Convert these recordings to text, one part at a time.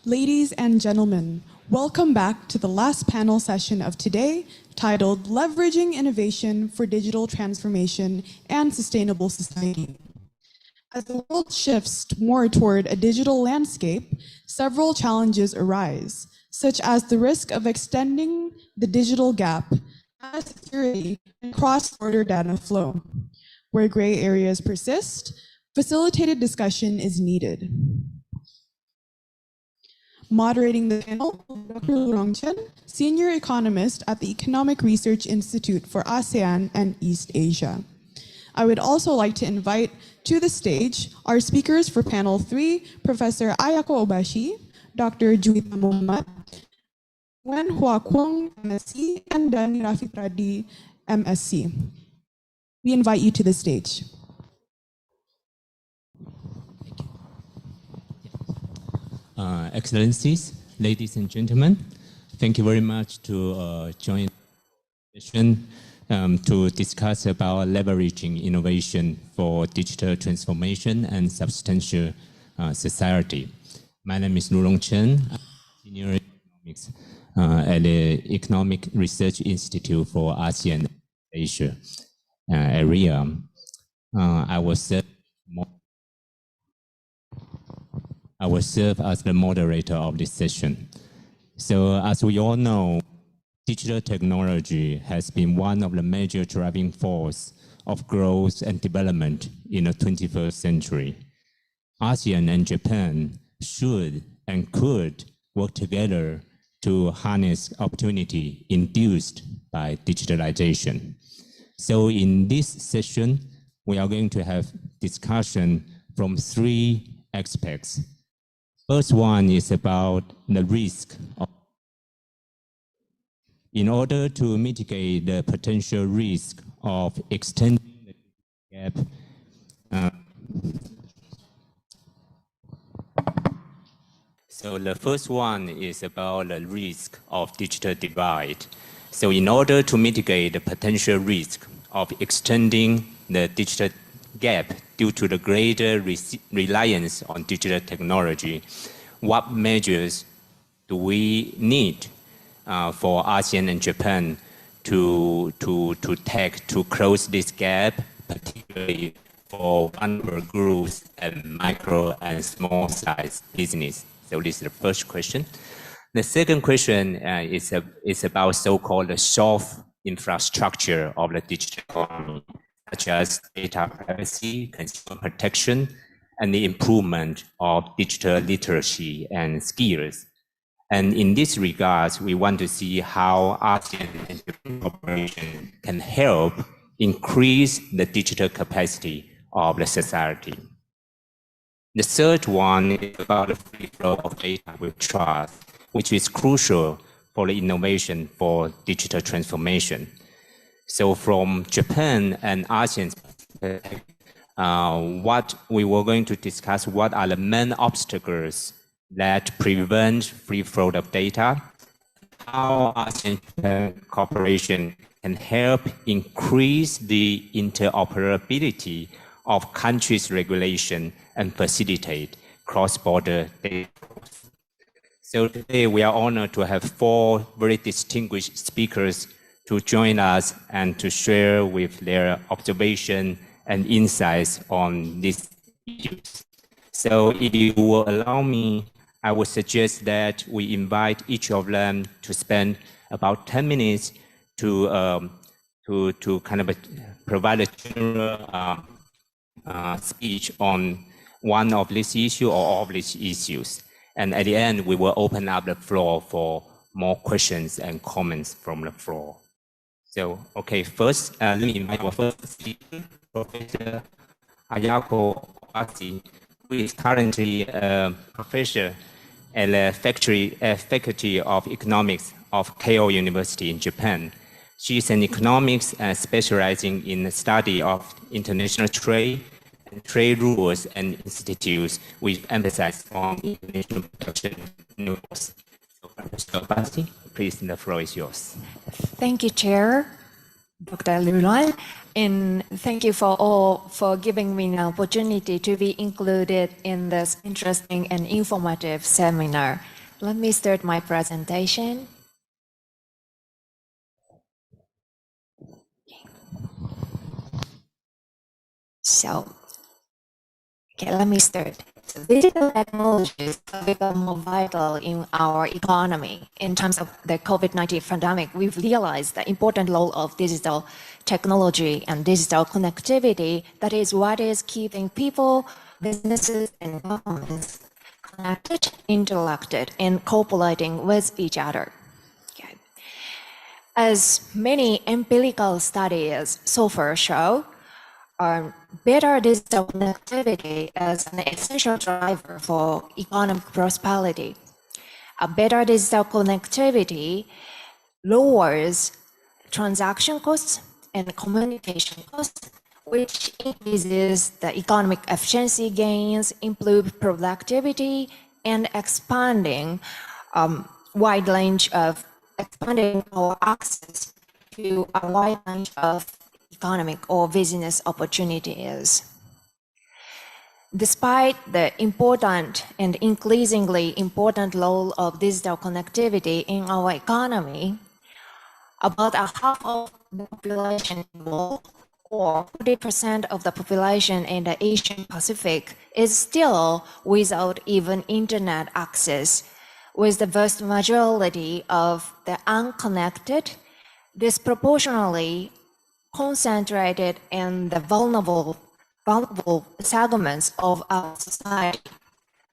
Ladies and gentlemen, welcome back to the last panel session of today, titled Leveraging Innovation for Digital Transformation and Sustainable Society. As the world shifts more toward a digital landscape, several challenges arise, such as the risk of extending the digital gap, data security, and cross-border data flow. Where gray areas persist, facilitated discussion is needed. Moderating the panel, Dr. Lurong Chen, Senior Economist at the Economic Research Institute for ASEAN and East Asia. I would also like to invite to the stage our speakers for panel 3, Professor Ayako Obashi, Dr. Juita Mohamad, Nguyen Cuong, MSc, and then Rafitrandi, MSc. We invite you to the stage. Excellencies, ladies and gentlemen, thank you very much to join the session to discuss about leveraging innovation for digital transformation and substantial society. My name is Lurong Chen, Senior Economics at the Economic Research Institute for ASEAN and Asia, ERIA. I will serve as the moderator of this session. So as we all know, digital technology has been one of the major driving forces of growth and development in the 21st century. ASEAN and Japan should and could work together to harness opportunity induced by digitalization. So in this session, we are going to have discussion from 3 aspects. First one is about the risk. In order to mitigate the potential risk of extending the gap, so the first one is about the risk of digital divide. So in order to mitigate the potential risk of extending the digital gap due to the greater reliance on digital technology, what measures do we need for ASEAN and Japan to take to close this gap, particularly for vulnerable groups and micro and small size business? So this is the first question. The second question is about so-called soft infrastructure of the digital economy, such as data privacy, consumer protection, and the improvement of digital literacy and skills. And in this regard, we want to see how ASEAN and Japan cooperation can help increase the digital capacity of the society. The third one is about the free flow of data with trust, which is crucial for the innovation for digital transformation. So from Japan and ASEAN's perspective, what we were going to discuss, what are the main obstacles that prevent free flow of data, how ASEAN cooperation can help increase the interoperability of countries' regulation and facilitate cross-border data flows. So today we are honored to have 4 very distinguished speakers to join us and to share with their observation and insights on these issues. So if you will allow me, I would suggest that we invite each of them to spend about 10 minutes to kind of provide a general speech on one of these issues or all of these issues. And at the end, we will open up the floor for more questions and comments from the floor. So, okay, first, let me invite our first speaker, Professor Ayako Obashi, who is currently a professor at the Faculty of Economics of Keio University in Japan. She is an economics specializing in the study of international trade and trade rules and institutes with emphasis on international production rules. So, Professor Obashi, please, the floor is yours. Thank you, Chair, Dr. Lurong, and thank Thank you for all for giving me an opportunity to be included in this interesting and informative seminar. Let me start my presentation. Okay, let me start. So digital technologies have become more vital in our economy. In terms of the COVID-19 pandemic, we've realized the important role of digital technology and digital connectivity. That is what is keeping people, businesses, and governments connected, interacted, and cooperating with each other. Okay. As many empirical studies so far show, better digital connectivity is an essential driver for economic prosperity. A better digital connectivity lowers transaction costs and communication costs, which increases the economic efficiency gains, improve productivity, and expanding our access to a wide range of economic or business opportunities. Despite the important and increasingly important role of digital connectivity in our economy, about a half of the population involved, or 40% of the population in the Asian Pacific, is still without even internet access, with the vast majority of the unconnected disproportionately concentrated in the vulnerable segments of our society.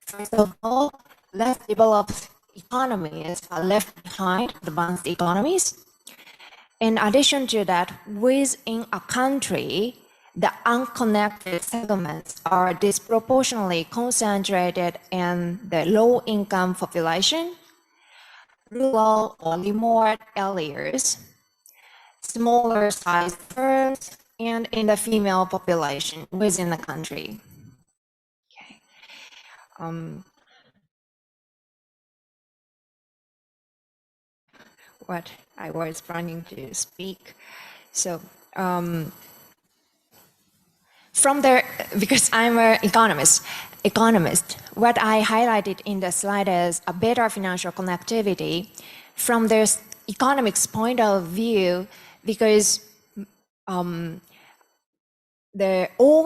First of all, less developed economies are left behind advanced economies. In addition to that, within a country, the unconnected segments are disproportionately concentrated in the low-income population, rural or remote areas, smaller sized firms, and in the female population within the country. Okay. What I was planning to speak. So from there, because I'm an economist, what I highlighted in the slide is a better financial connectivity from this economics point of view, because all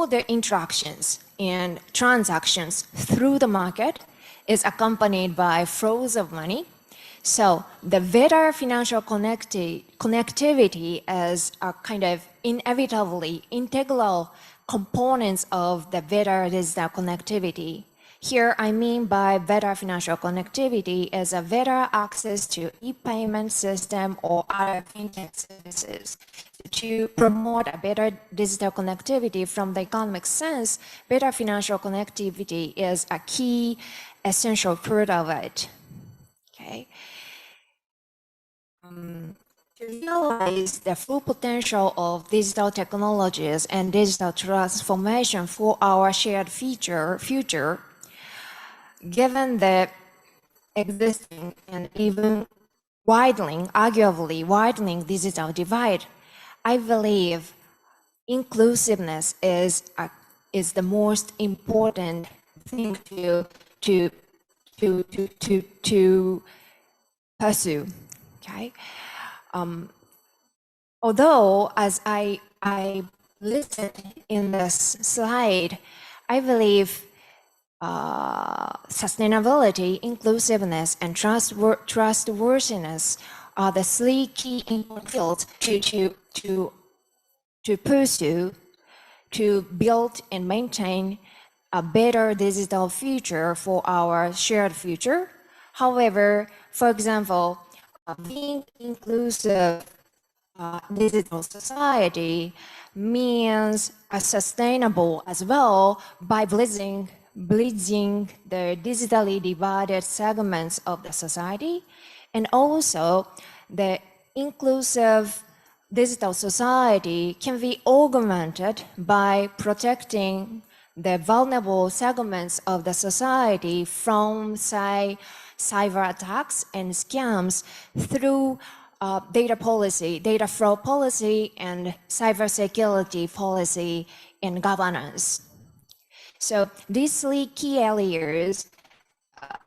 the interactions and transactions through the market is accompanied by flows of money. So the better financial connectivity is a kind of inevitably integral components of the better digital connectivity. Here, I mean by better financial connectivity is a better access to e-payment system or other fintech services. To promote a better digital connectivity from the economic sense, better financial connectivity is a key essential part of it. Okay. To realize the full potential of digital technologies and digital transformation for our shared future, given the existing and even arguably widening digital divide, I believe inclusiveness is the most important thing to pursue. Okay. Although, as I listed in this slide, I believe sustainability, inclusiveness, and trustworthiness are the three key input fields to pursue, to build and maintain a better digital future for our shared future. However, for example, being inclusive digital society means a sustainable as well by bridging the digitally divided segments of the society, and also the inclusive digital society can be augmented by protecting the vulnerable segments of the society from, say, cyber attacks and scams through data policy, data flow policy, and cybersecurity policy and governance. So these three key areas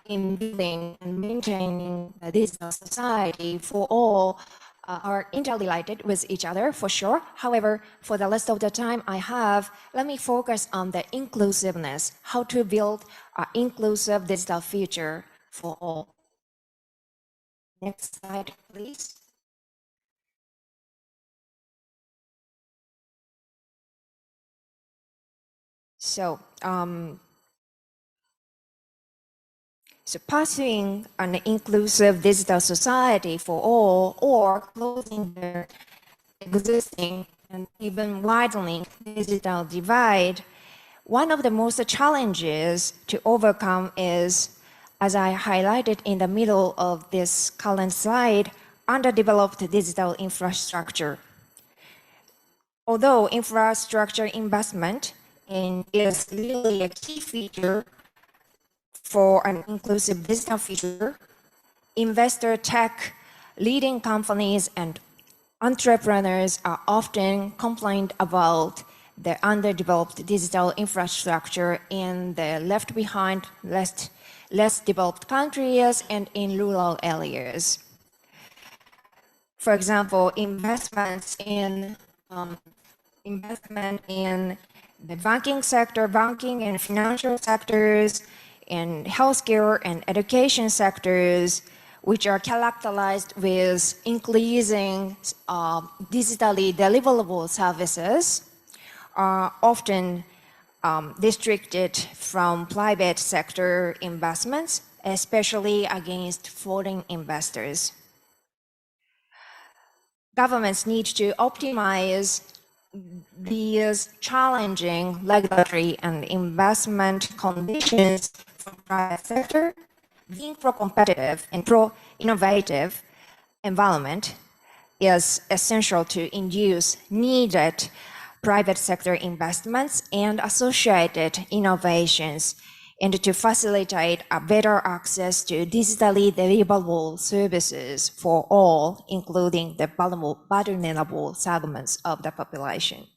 in building and maintaining a digital society for all are interrelated with each other for sure. However, for the rest of the time I have, let me focus on the inclusiveness, how to build an inclusive digital future for all. Next slide, please. So, pursuing an inclusive digital society for all, or closing the existing and even widening digital divide, one of the most challenges to overcome is, as I highlighted in the middle of this current slide, underdeveloped digital infrastructure. Although infrastructure investment is really a key feature for an inclusive digital future, investor tech, leading companies, and entrepreneurs are often complained about the underdeveloped digital infrastructure in the left behind, less developed countries and in rural areas. For example, investment in the banking sector, banking and financial sectors, in healthcare and education sectors, which are characterized with increasing digitally deliverable services, are often restricted from private sector investments, especially against foreign investors. Governments need to optimize these challenging regulatory and investment conditions for private sector. Being pro-competitive and pro-innovative environment is essential to induce needed private sector investments and associated innovations, and to facilitate a better access to digitally deliverable services for all, including the vulnerable segments of the population.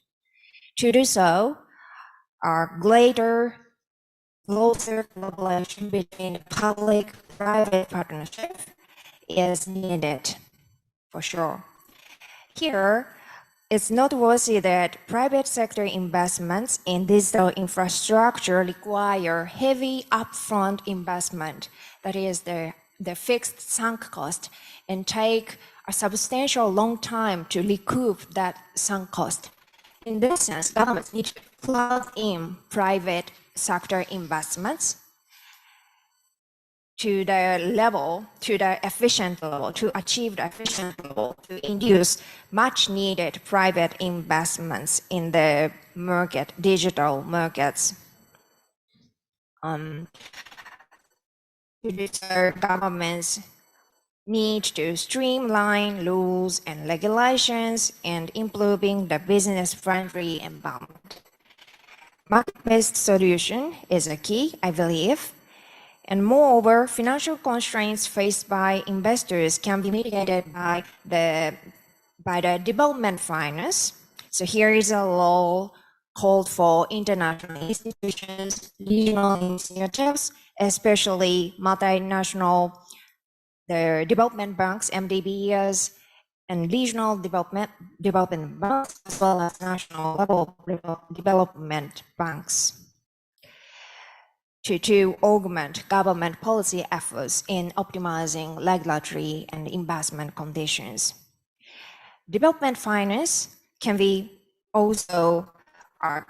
To do so, closer collaboration between public-private partnership is needed, for sure. Here, it's noteworthy that private sector investments in digital infrastructure require heavy upfront investment, that is the fixed sunk cost, and take a substantial long time to recoup that sunk cost. In this sense, governments need to plug in private sector investments to the efficient level, to achieve the efficient level, to induce much needed private investments in the market, digital markets. Governments need to streamline rules and regulations and improving the business-friendly environment. Market-based solution is a key, I believe. And moreover, financial constraints faced by investors can be mitigated by the development finance. So here is a law called for international institutions, regional initiatives, especially multinational development banks, MDBs, and regional development banks, as well as national level development banks, to augment government policy efforts in optimizing regulatory and investment conditions. Development finance can be also our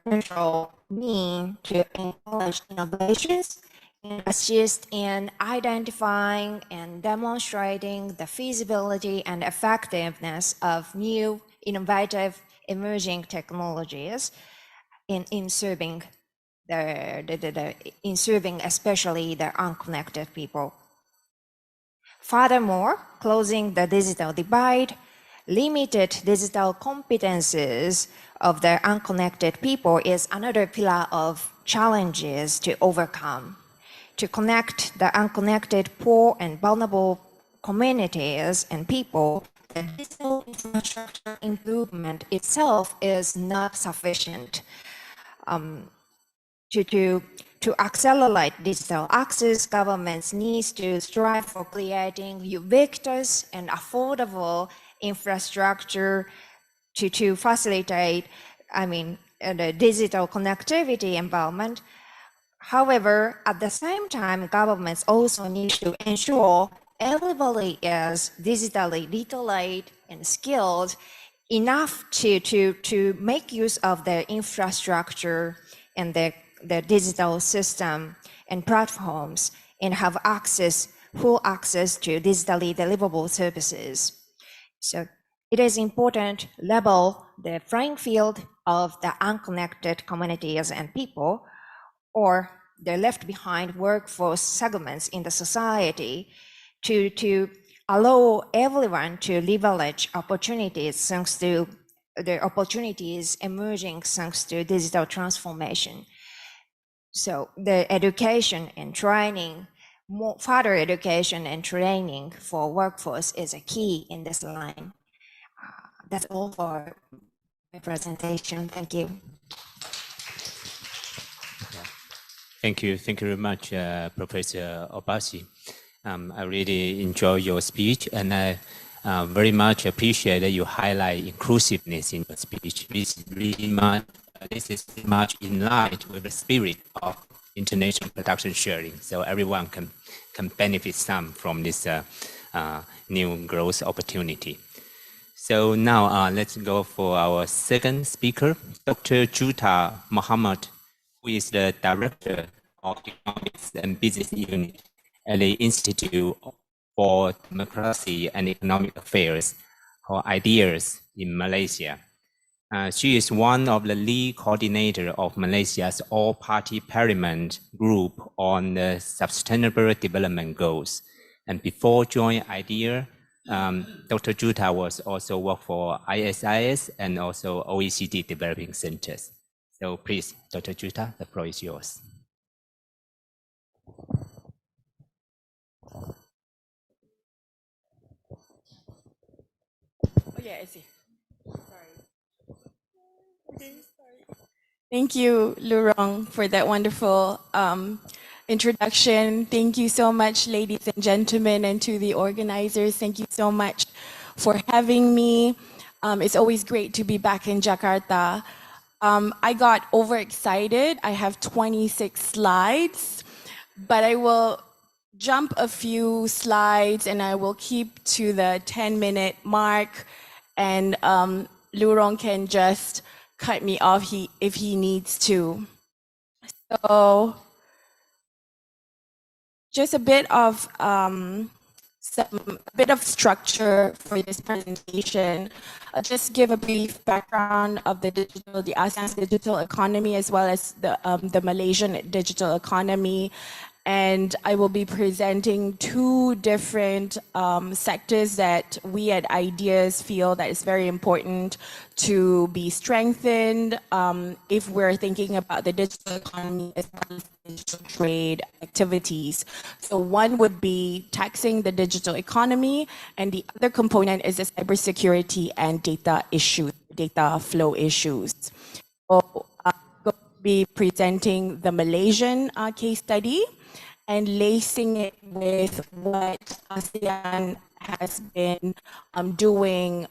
initial mean to encourage innovations and assist in identifying and demonstrating the feasibility and effectiveness of new, innovative, emerging technologies in serving especially the unconnected people. Furthermore, closing the digital divide, limited digital competences of the unconnected people is another pillar of challenges to overcome. To connect the unconnected, poor, and vulnerable communities and people, the digital infrastructure improvement itself is not sufficient. To accelerate digital access, governments need to strive for creating ubiquitous and affordable infrastructure to facilitate, the digital connectivity environment. However, at the same time, governments also need to ensure everybody is digitally literate and skilled enough to make use of the infrastructure and the digital system and platforms and have full access to digitally deliverable services. So it is important to level the playing field of the unconnected communities and people, or the left behind workforce segments in the society, to allow everyone to leverage opportunities thanks to the opportunities emerging thanks to digital transformation. So the education and training, further education and training for workforce is a key in this line. That's all for my presentation. Thank you. Thank you very much, Professor Obashi. I really enjoy your speech, and I very much appreciate that you highlight inclusiveness in your speech. This is very much in line with the spirit of international production sharing, so everyone can benefit some from this new growth opportunity. So now let's go for our second speaker, Dr. Juita Mohamad, who is the Director of Economics and Business Unit at the Institute for Democracy and Economic Affairs, or IDEAS, in Malaysia. She is one of the lead coordinator of Malaysia's all-party parliament group on the Sustainable Development Goals. And before joining IDEA, Dr. Juita was also worked for CSIS and also OECD developing centers. So please, Dr. Juita, the floor is yours. Oh yeah, I see. Sorry. Okay, sorry. Thank you, Lurong, for that wonderful introduction. Thank you so much, ladies and gentlemen, and to the organizers. Thank you so much for having me. It's always great to be back in Jakarta. I got overexcited. I have 26 slides, but I will jump a few slides and I will keep to the 10-minute mark, and Lurong can just cut me off if he needs to. So just a bit of structure for this presentation. I'll just give a brief background of the ASEAN's digital economy, as well as the Malaysian digital economy. And I will be presenting two different sectors that we at IDEAS feel that is very important to be strengthened if we're thinking about the digital economy as well as digital trade activities. So one would be taxing the digital economy, and the other component is the cybersecurity and data flow issues. So I'm going to be presenting the Malaysian case study and lacing it with what ASEAN has been doing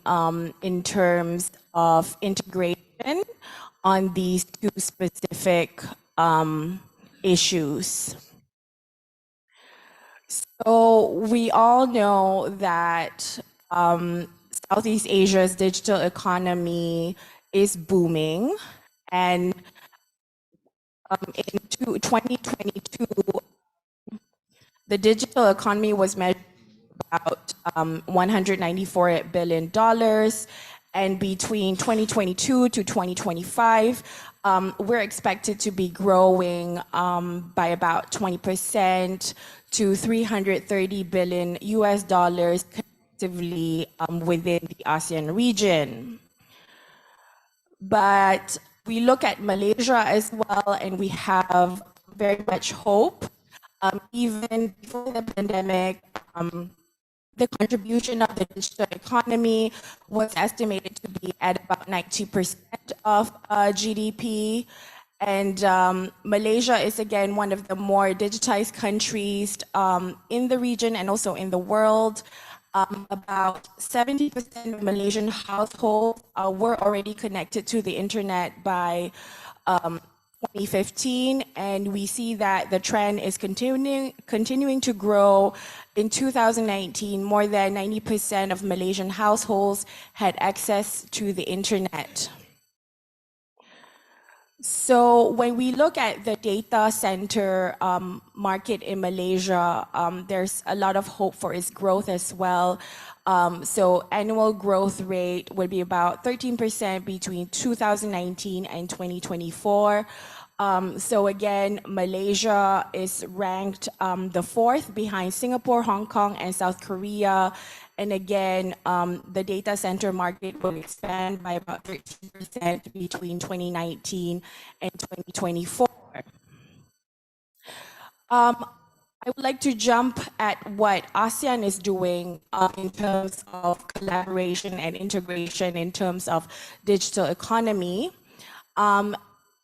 in terms of integration on these two specific issues. So we all know that Southeast Asia's digital economy is booming, and in 2022, the digital economy was measured about $194 billion, and between 2022 to 2025, we're expected to be growing by about 20% to $330 billion collectively within the ASEAN region. But we look at Malaysia as well, and we have very much hope. Even before the pandemic, The contribution of the digital economy was estimated to be at about 90% of GDP. And Malaysia is again one of the more digitized countries in the region and also in the world. About 70% of Malaysian households were already connected to the internet by 2015, and we see that the trend is continuing to grow. In 2019, more than 90% of Malaysian households had access to the internet. So when we look at the data center market in Malaysia, there's a lot of hope for its growth as well. So annual growth rate would be about 13% between 2019 and 2024. So again, Malaysia is ranked the 4th behind Singapore, Hong Kong, and South Korea. And again, the data center market will expand by about 13% between 2019 and 2024. I would like to jump at what ASEAN is doing in terms of collaboration and integration in terms of digital economy.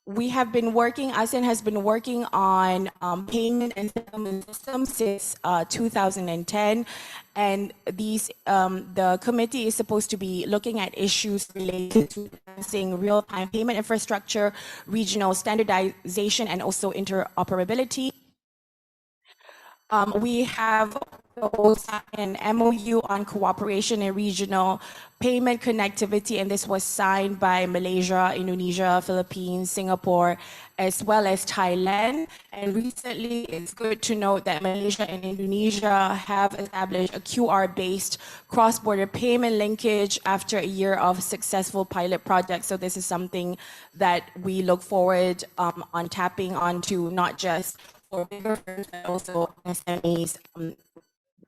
We have been working, ASEAN has been working on payment and settlement systems since 2010. And these, the committee is supposed to be looking at issues related to advancing real-time payment infrastructure, regional standardization, and also interoperability. We have an MOU on cooperation in regional payment connectivity, and this was signed by Malaysia, Indonesia, Philippines, Singapore, as well as Thailand. And recently, it's good to note that Malaysia and Indonesia have established a QR-based cross-border payment linkage after a year of successful pilot projects. So this is something that we look forward on tapping onto, not just for bigger firms, but also SMEs,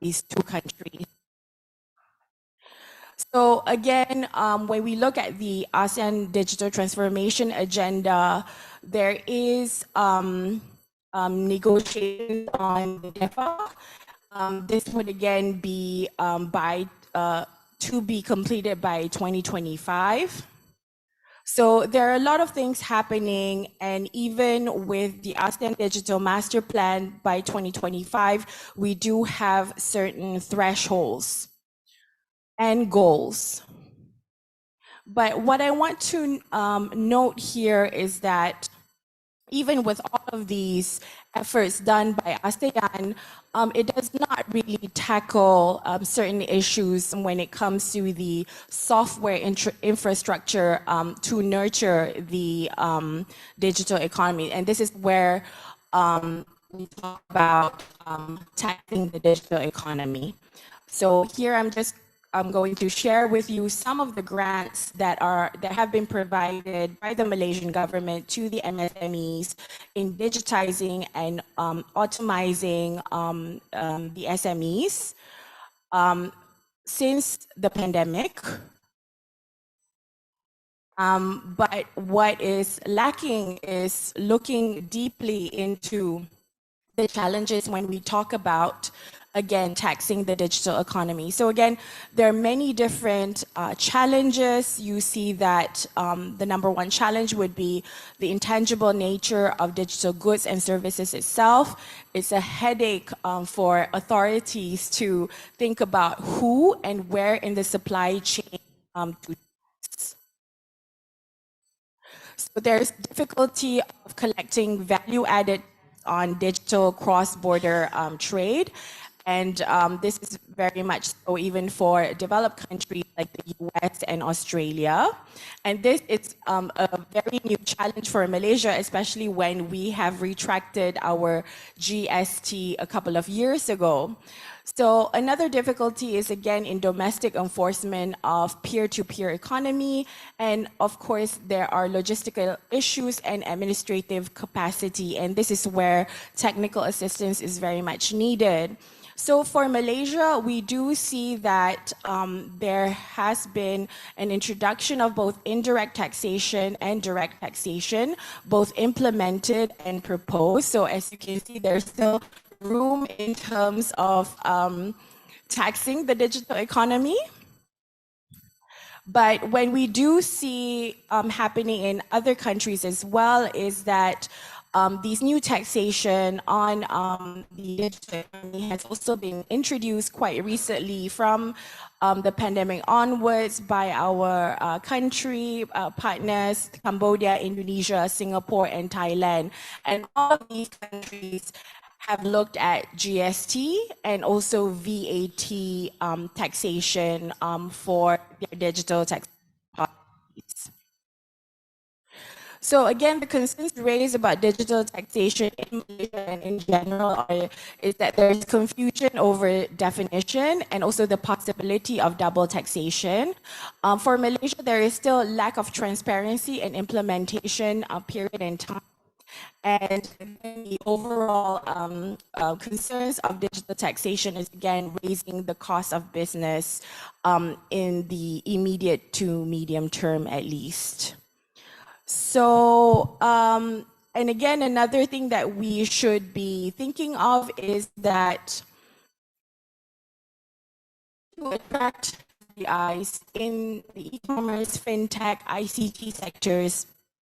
these two countries. So again, when we look at the ASEAN digital transformation agenda, there is negotiations on the DEPA. This would again be to be completed by 2025. So there are a lot of things happening, and even with the ASEAN Digital Master Plan by 2025, we do have certain thresholds and goals. But what I want to note here is that even with all of these efforts done by ASEAN, it does not really tackle certain issues when it comes to the software infrastructure to nurture the digital economy. And this is where we talk about tackling the digital economy. So here I'm going to share with you some of the grants that have been provided by the Malaysian government to the MSMEs in digitizing and optimizing the SMEs since the pandemic. But what is lacking is looking deeply into the challenges when we talk about, again, taxing the digital economy. So again, there are many different challenges. You see that the number one challenge would be the intangible nature of digital goods and services itself. It's a headache for authorities to think about who and where in the supply chain to tax. So there's difficulty of collecting value added on digital cross-border trade. And this is very much so even for developed countries like the US and Australia. And this is a very new challenge for Malaysia, especially when we have retracted our GST a couple of years ago. So another difficulty is, again, in domestic enforcement of peer-to-peer economy. And of course, there are logistical issues and administrative capacity. And this is where technical assistance is very much needed. So for Malaysia, we do see that there has been an introduction of both indirect taxation and direct taxation, both implemented and proposed. So as you can see, there's still room in terms of taxing the digital economy. But when we do see happening in other countries as well is that these new taxation on the digital economy has also been introduced quite recently from the pandemic onwards by our country partners, Cambodia, Indonesia, Singapore, and Thailand. And all of these countries have looked at GST and also VAT taxation for their digital tax policies. So again, the concerns raised about digital taxation in Malaysia and in general is that there's confusion over definition and also the possibility of double taxation. For Malaysia, there is still lack of transparency and implementation period in time. And the overall concerns of digital taxation is again raising the cost of business in the immediate to medium term at least. So, and again, another thing that we should be thinking of is that to attract the eyes in the e-commerce, fintech, ICT sectors,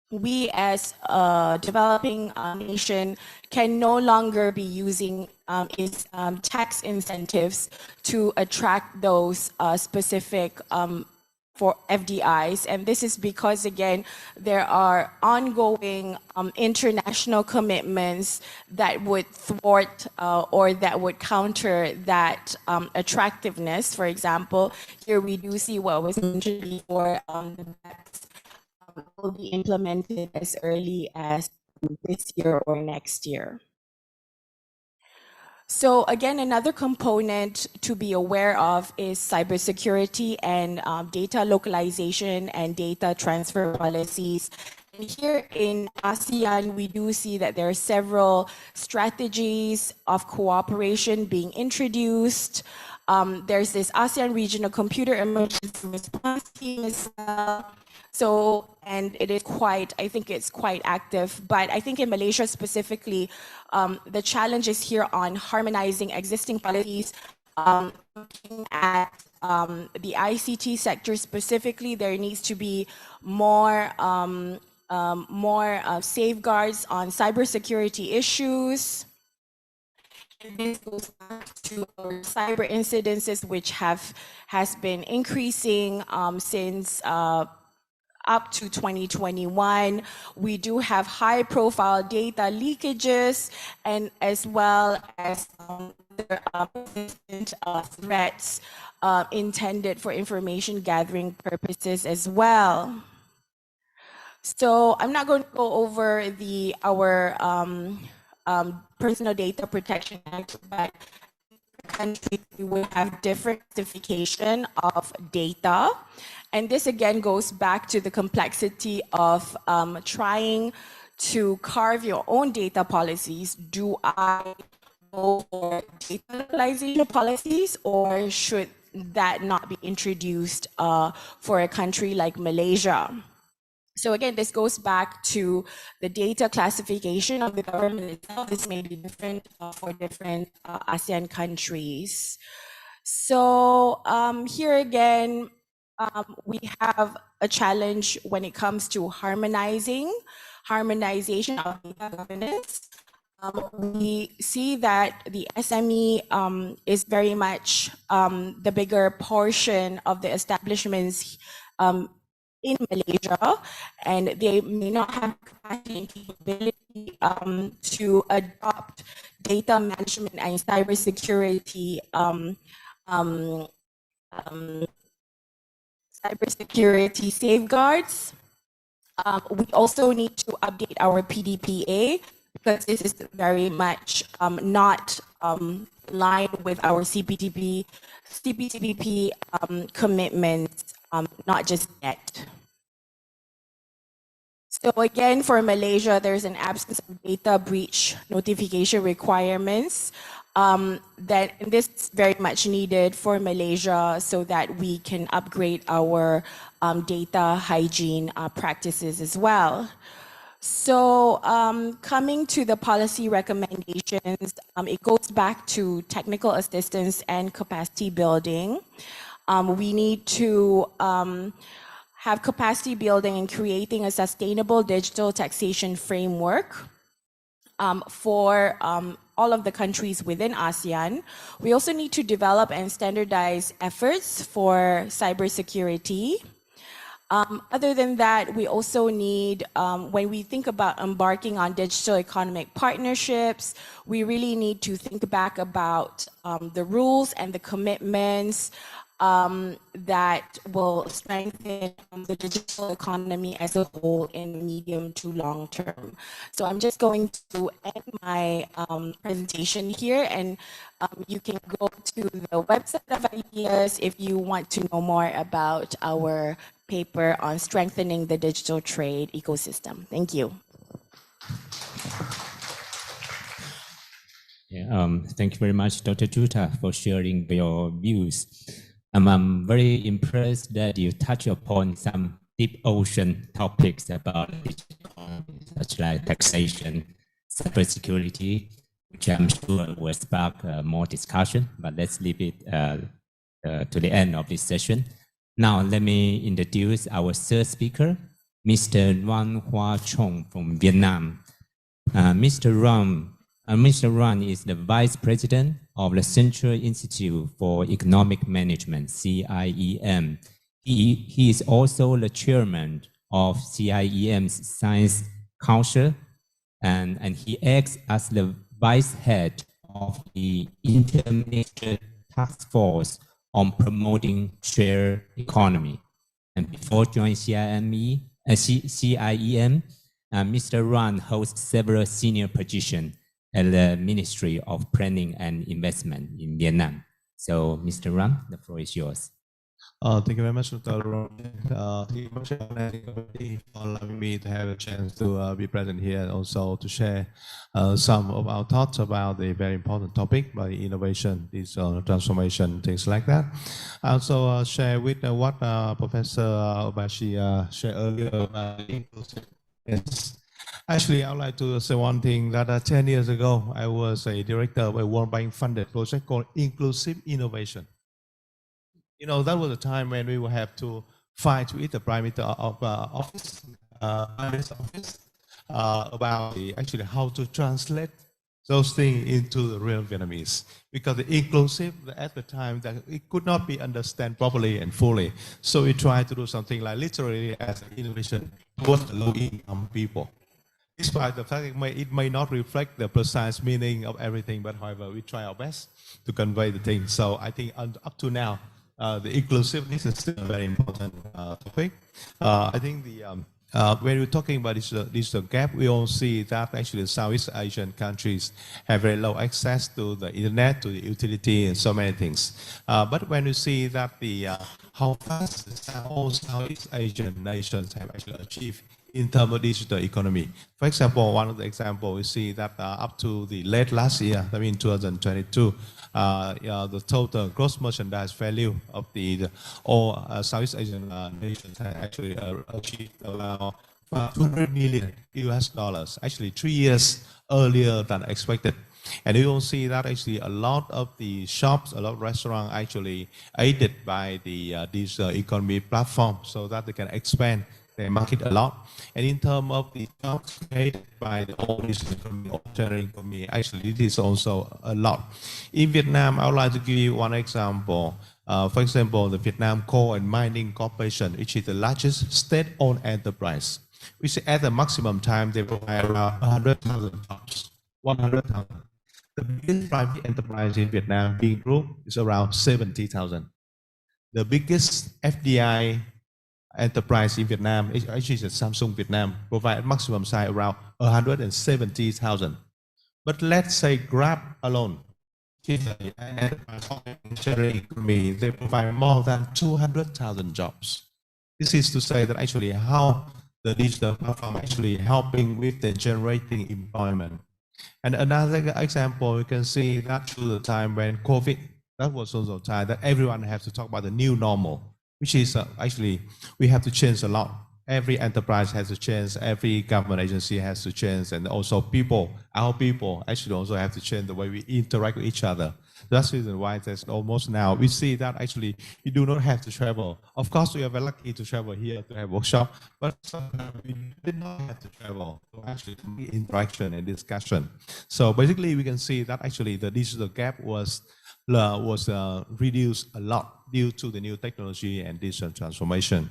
we as a developing nation can no longer be using its tax incentives to attract those specific for FDIs. And this is because, again, there are ongoing international commitments that would thwart or that would counter that attractiveness. For example, here we do see what was mentioned before, the BEPS will be implemented as early as this year or next year. So again, another component to be aware of is cybersecurity and data localization and data transfer policies. And here in ASEAN, we do see that there are several strategies of cooperation being introduced. There's this ASEAN Regional Computer Emergency Response Team as well. So, and it is quite, I think it's quite active, but I think in Malaysia specifically, the challenge is here on harmonizing existing policies, looking at the ICT sector specifically. There needs to be more safeguards on cybersecurity issues. And this goes back to our cyber incidences, which has been increasing since up to 2021. We do have high profile data leakages and as well as threats intended for information gathering purposes as well. So I'm not going to go over our Personal Data Protection Act, but countries will have different classification of data. And this again goes back to the complexity of trying to carve your own data policies. Do I go for data localization policies, or should that not be introduced for a country like Malaysia? So again, this goes back to the data classification of the government itself. This may be different for different ASEAN countries. So here again, we have a challenge when it comes to harmonization of data governance. We see that the SME is very much the bigger portion of the establishments in Malaysia, and they may not have capacity and capability to adopt data management and cybersecurity cybersecurity safeguards. We also need to update our PDPA because this is very much not aligned with our CPTPP commitments, not just yet. So again, for Malaysia, there's an absence of data breach notification requirements. That this is very much needed for Malaysia so that we can upgrade our data hygiene practices as well. So coming to the policy recommendations, it goes back to technical assistance and capacity building. We need to have capacity building and creating a sustainable digital taxation framework for all of the countries within ASEAN. We also need to develop and standardize efforts for cybersecurity. Other than that, we also need, when we think about embarking on digital economic partnerships, we really need to think back about the rules and the commitments that will strengthen the digital economy as a whole in medium to long term. So I'm just going to end my presentation here, and you can go to the website of ideas if you want to know more about our paper on strengthening the digital trade ecosystem. Thank you. Yeah, thank you very much, Dr. Juita, for sharing your views. I'm very impressed that you touch upon some deep ocean topics about digital economy, such like taxation, cybersecurity, which I'm sure will spark more discussion, but let's leave it to the end of this session. Now, let me introduce our third speaker, Mr. Nguyen Cuong from Vietnam. Mr. Nguyen is the Vice President of the Central Institute for Economic Management, CIEM. He is also the Chairman of CIEM's Science Council, and he acts as the Vice Head of the Interministerial Task Force on promoting shared economy. And before joining CIEM, Mr. Nguyen holds several senior positions at the Ministry of Planning and Investment in Vietnam. So, Mr. Nguyen, the floor is yours. Thank you very much, Dr. Lurong. Thank you very much for allowing me to have a chance to be present here and also to share some of our thoughts about the very important topic about innovation, digital transformation, things like that. I also share with what Professor Obashi shared earlier about inclusiveness. Actually, I would like to say one thing that 10 years ago, I was a director of a World Bank funded project called Inclusive Innovation. You know, that was a time when we would have to fight with the Prime Minister of office about actually how to translate those things into the real Vietnamese, because the inclusive at the time that it could not be understood properly and fully. So we tried to do something like literally as an innovation towards the low-income people. Despite the fact it may not reflect the precise meaning of everything, but however, we try our best to convey the thing. So I think up to now, the inclusiveness is still a very important topic. I think when we're talking about digital gap, we all see that actually Southeast Asian countries have very low access to the internet, to the utility, and so many things. But when we see that how fast all Southeast Asian nations have actually achieved in terms of digital economy. For example, one of the examples, we see that up to the late last year, I mean 2022, the total gross merchandise value of all Southeast Asian nations had actually achieved around $200 million US, actually 3 years earlier than expected. And you will see that actually a lot of the shops, a lot of restaurants actually aided by the digital economy platform so that they can expand their market a lot. And in terms of the jobs created by the old digital economy or sharing economy, actually it is also a lot. In Vietnam, I would like to give you one example. For example, the Vietnam Coal and Mining Corporation, which is the largest state-owned enterprise, which at the maximum time they provide around 100,000 jobs. 100,000. The biggest private enterprise in Vietnam being group is around 70,000. The biggest FDI enterprise in Vietnam, actually Samsung Vietnam, provide maximum size around 170,000. But let's say Grab alone, an enterprise sharing economy, they provide more than 200,000 jobs. This is to say that actually how the digital platform actually helping with the generating employment. And another example, you can see that through the time when COVID, that was also a time that everyone has to talk about the new normal, which is actually we have to change a lot. every enterprise has to change, every government agency has to change, and also people, our people actually also have to change the way we interact with each other. That's the reason why there's almost now, we see that actually you do not have to travel. Of course, we are very lucky to travel here to have workshop, but sometimes we did not have to travel to actually make interaction and discussion. So basically, we can see that actually the digital gap was reduced a lot due to the new technology and digital transformation.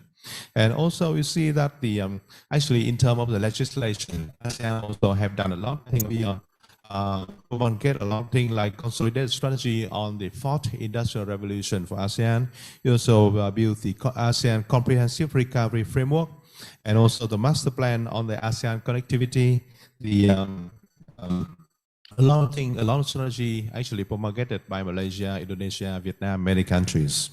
And also we see that the actually in terms of the legislation, ASEAN also have done a lot. I think we want to get a lot of things like consolidated strategy on the fourth industrial revolution for ASEAN. We also built the ASEAN Comprehensive Recovery Framework, and also the master plan on the ASEAN connectivity. A lot of strategy actually promulgated by Malaysia, Indonesia, Vietnam, many countries,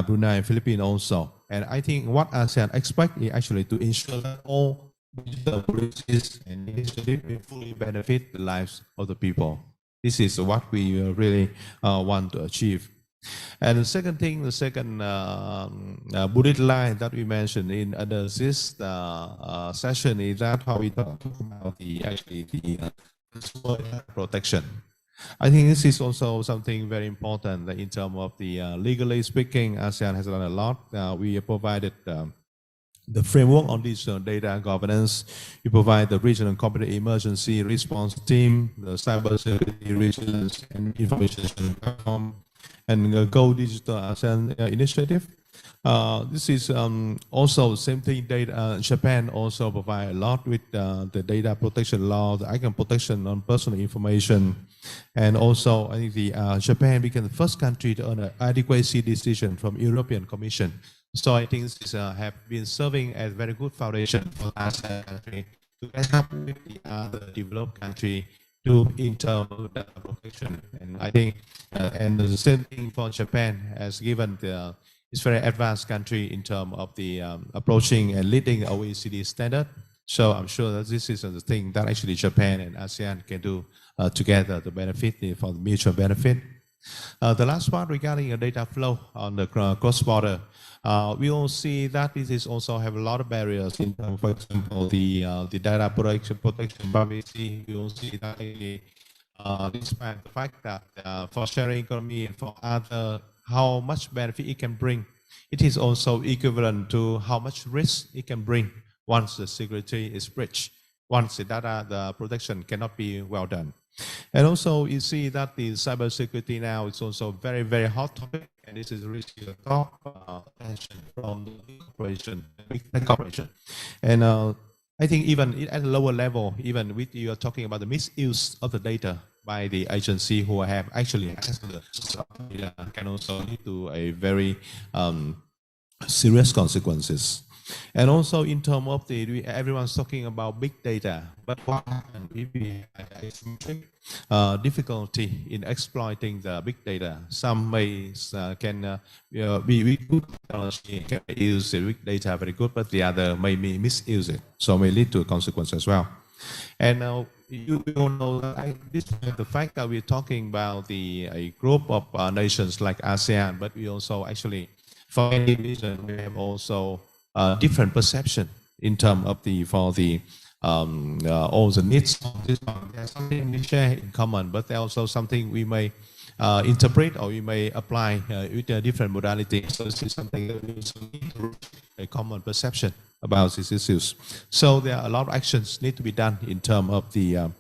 Brunei, Philippines also. And I think what ASEAN expect is actually to ensure that all digital policies and initiatives will fully benefit the lives of the people. This is what we really want to achieve. And the second thing, the second bullet line that we mentioned in this session is that how we talk about the consumer data protection. I think this is also something very important in terms of the legally speaking, ASEAN has done a lot. We have provided the framework on digital data governance. We provide the regional competent emergency response team, the cybersecurity resilience and information platform, and Go Digital ASEAN initiative. This is also the same thing. Japan also provide a lot with the data protection law, the icon protection on personal information, and also I think Japan became the first country to earn an adequacy decision from European Commission. So I think this have been serving as a very good foundation for ASEAN country to help with the other developed country to internal data protection. And I think and the same thing for Japan has given the it's very advanced country in terms of the approaching and leading OECD standard. So I'm sure that this is the thing that actually Japan and ASEAN can do together to benefit for the mutual benefit. The last part regarding data flow on the cross-border, we all see that this is also have a lot of barriers in terms, for example, the data protection privacy. We all see that despite the fact that for sharing economy and for other, how much benefit it can bring, it is also equivalent to how much risk it can bring once the security is breached, once the data, the protection cannot be well done. And also you see that the cybersecurity now is also very, very hot topic, and this is really the top attention from the big corporation. And I think even at a lower level, even with you are talking about the misuse of the data by the agency who have actually access to the data can also lead to a very serious consequences. And also in terms of everyone's talking about big data, but what happens if we have asymmetric difficulty in exploiting the big data? Some may can be good technology, can use the big data very good, but the other may misuse it, so may lead to a consequence as well. And you all know that the fact that we're talking about a group of nations like ASEAN, but we also actually, for any reason, we have also different perception in terms of all the needs of this one. There's something we share in common, but there's also something we may interpret or we may apply with a different modality. So this is something that we need to reach a common perception about these issues. So there are a lot of actions need to be done in terms of the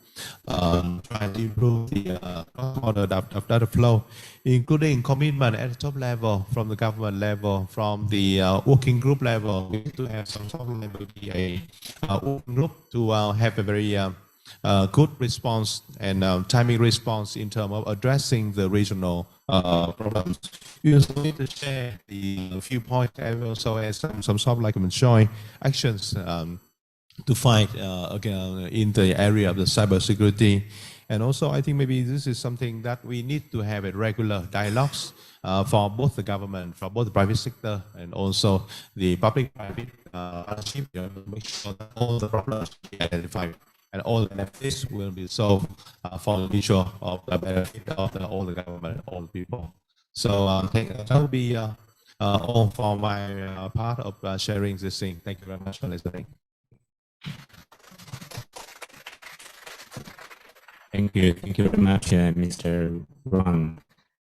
trying to improve the cross-border data flow, including commitment at the top level, from the government level, from the working group level. We need to have some sort of level, a working group to have a very good response and timing response in terms of addressing the regional problems. We also need to share the viewpoint and also as some sort of like joint actions to fight again in the area of the cybersecurity. And also I think maybe this is something that we need to have a regular dialogues for both the government, for both the private sector and also the public-private partnership, to make sure that all the problems be identified and all the benefits will be solved for the mutual of the benefit of all the government and all the people. So that will be all for my part of sharing this thing. Thank you very much for listening. Thank you very much, Mr. Ron.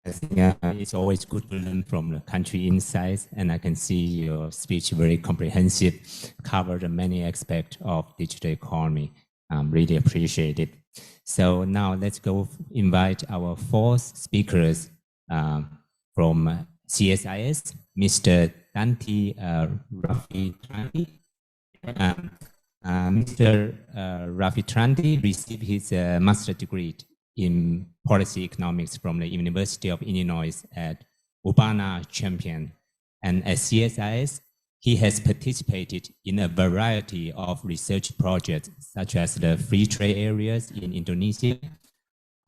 I think it's always good to learn from the country insights, and I can see your speech very comprehensive, covered many aspects of digital economy. Really appreciate it. So now let's go invite our fourth speakers from CSIS, Mr. Dante Rafitrandi. Mr. Rafitrandi received his master's degree in policy economics from the University of Illinois at Urbana-Champaign. And at CSIS, he has participated in a variety of research projects, such as the free trade areas in Indonesia,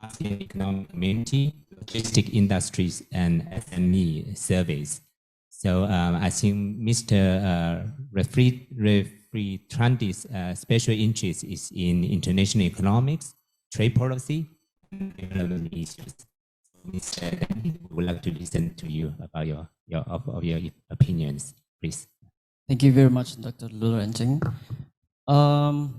ASEAN Economic Community, logistic industries, and SME surveys. So I think Mr. Rafitrandi's special interest is in international economics, trade policy, and development issues. Mr. Dante, we would like to listen to you about your opinions, please. Thank you very much, Dr. Lurong.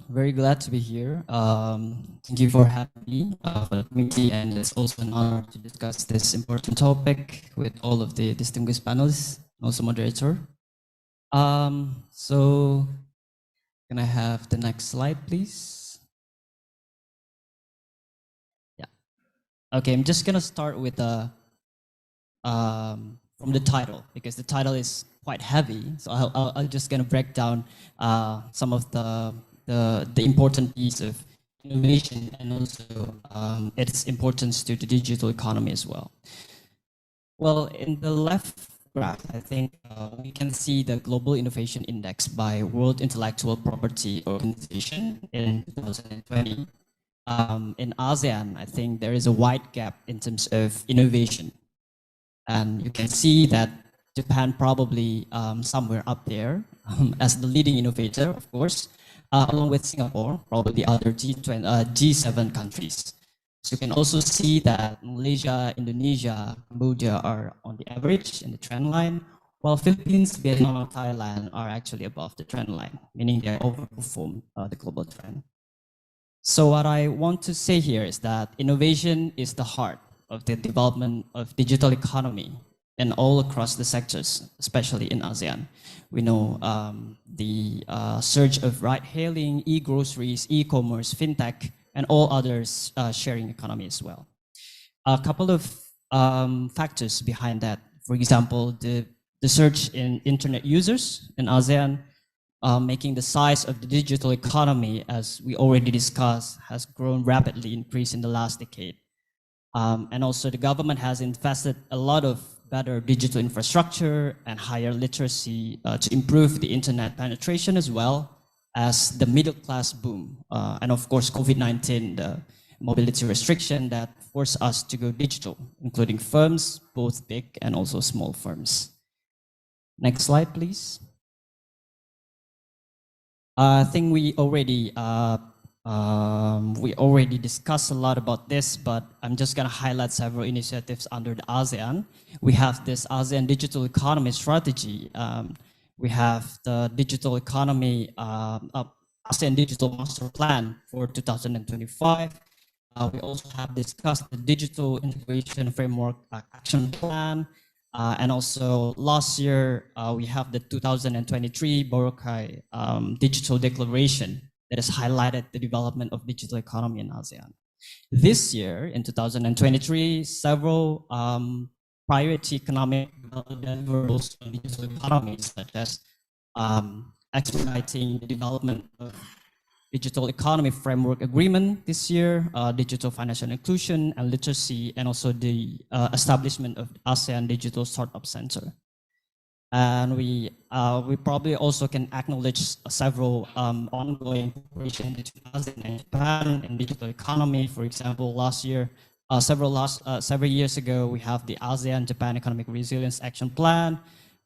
Very glad to be here. Thank you for having me for the committee, and it's also an honor to discuss this important topic with all of the distinguished panelists, also moderator. So can I have the next slide, please? Yeah. Okay, I'm just gonna start with from the title, because the title is quite heavy. So I'll just gonna break down some of the important piece of innovation, and also its importance to the digital economy as well. Well, in the left graph, I think we can see the Global Innovation Index by World Intellectual Property Organization in 2020. In ASEAN, I think there is a wide gap in terms of innovation. And you can see that Japan probably somewhere up there as the leading innovator, of course, along with Singapore, probably the other G7 countries. So you can also see that Malaysia, Indonesia, Cambodia are on the average in the trend line, while Philippines, Vietnam, and Thailand are actually above the trend line, meaning they overperform the global trend. So what I want to say here is that innovation is the heart of the development of digital economy and all across the sectors, especially in ASEAN. We know the surge of ride-hailing, e-groceries, e-commerce, fintech, and all others sharing economy as well. A couple of factors behind that. For example, the surge in internet users in ASEAN, making the size of the digital economy, as we already discussed, has grown rapidly, increased in the last decade. And also the government has invested a lot of better digital infrastructure and higher literacy to improve the internet penetration, as well as the middle class boom. And of course, COVID-19, the mobility restriction that forced us to go digital, including firms, both big and also small firms. Next slide, please. I think we already discussed a lot about this, but I'm just going to highlight several initiatives under the ASEAN. We have this ASEAN Digital Economy Strategy. We have the Digital Economy ASEAN Digital Master Plan for 2025. We also have discussed the Digital Integration Framework Action Plan. And also last year, we have the 2023 Boracay Digital Declaration that has highlighted the development of digital economy in ASEAN. This year, in 2023, several priority economic deliverables on digital economy, such as expediting the development of Digital Economy Framework Agreement this year, digital financial inclusion and literacy, and also the establishment of ASEAN Digital Startup Center. And we probably also can acknowledge several ongoing cooperation between ASEAN and Japan in digital economy. For example, several years ago, we have the ASEAN-Japan Economic Resilience Action Plan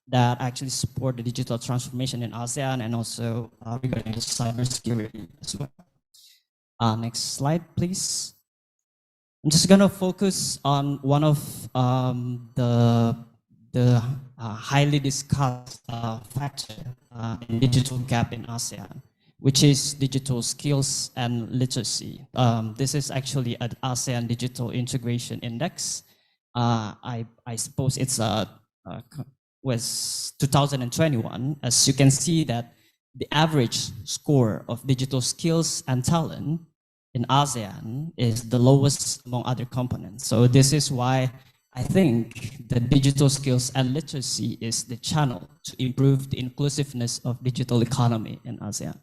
that actually support the digital transformation in ASEAN, and also regarding the cybersecurity as well. Next slide, please. I'm just gonna focus on one of the highly discussed factor in digital gap in ASEAN, which is digital skills and literacy. This is actually an ASEAN Digital Integration Index. I suppose it's was 2021. As you can see that the average score of digital skills and talent in ASEAN is the lowest among other components. So this is why I think the digital skills and literacy is the channel to improve the inclusiveness of digital economy in ASEAN.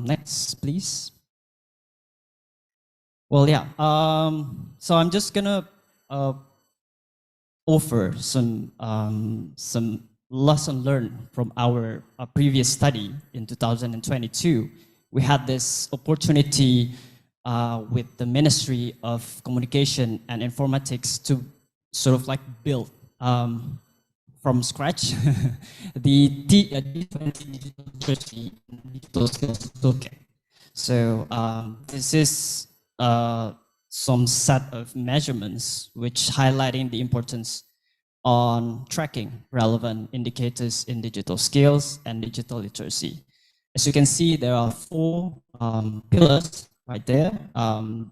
Next, please. Well, yeah. So I'm just gonna offer some lesson learned from our previous study in 2022. We had this opportunity with the Ministry of Communication and Informatics to sort of like build from scratch the G20 Digital Literacy and Digital Skills Toolkit. So this is some set of measurements which highlighting the importance on tracking relevant indicators in digital skills and digital literacy. As you can see, there are 4 pillars right there.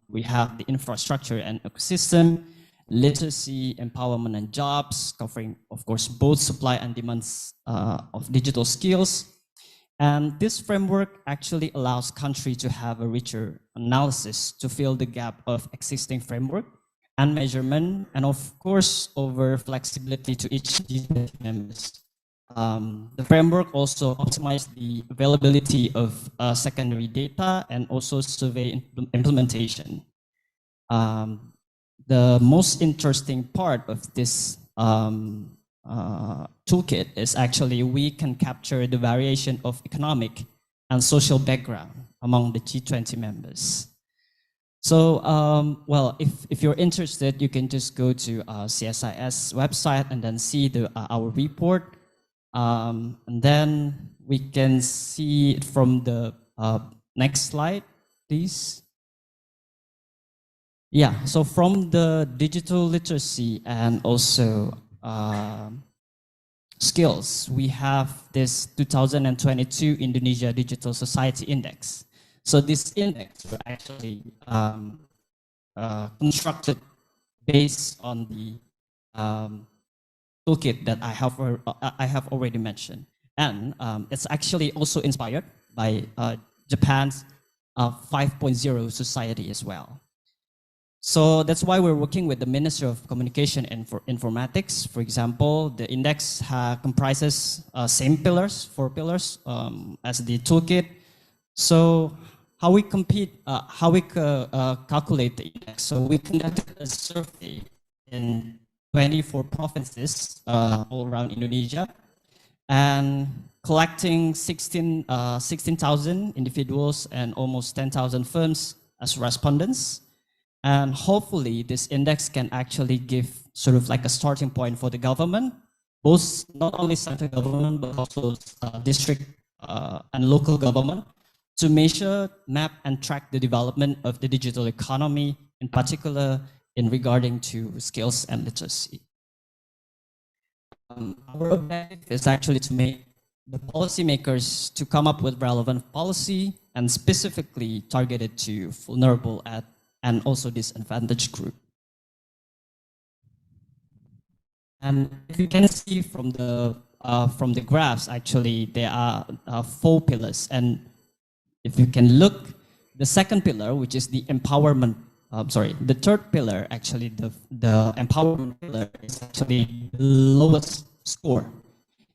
We have the infrastructure and ecosystem, literacy, empowerment and jobs, covering, of course, both supply and demands of digital skills. And this framework actually allows country to have a richer analysis to fill the gap of existing framework and measurement, and of course, over flexibility to each G20 members. The framework also optimized the availability of secondary data and also survey implementation. The most interesting part of this toolkit is actually we can capture the variation of economic and social background among the G20 members. So, well, if you're interested, you can just go to CSIS website and then see our report. And then we can see it from the next slide, please. Yeah, so from the digital literacy and also skills, we have this 2022 Indonesia Digital Society Index. So this index was actually constructed based on the toolkit that I have already mentioned. And it's actually also inspired by Japan's 5.0 society as well. So that's why we're working with the Ministry of Communication and Informatics. For example, the index comprises same pillars, 4 pillars as the toolkit. So how we calculate the index? So we conducted a survey in 24 provinces all around Indonesia, and collecting 16,000 individuals and almost 10,000 firms as respondents. And hopefully this index can actually give sort of like a starting point for the government, both not only central government, but also district and local government, to measure, map, and track the development of the digital economy, in particular in regarding to skills and literacy. Our objective is actually to make the policymakers to come up with relevant policy and specifically targeted to vulnerable and also disadvantaged group. And if you can see from the graphs, actually there are 4 pillars. And if you can look, the second pillar, which is the empowerment, the third pillar, actually the empowerment pillar is actually the lowest score.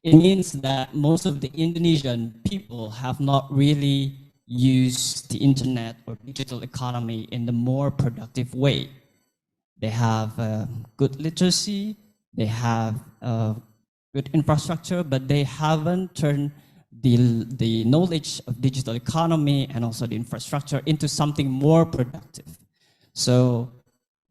It means that most of the Indonesian people have not really used the internet or digital economy in the more productive way. They have good literacy, they have good infrastructure, but they haven't turned the knowledge of digital economy and also the infrastructure into something more productive. So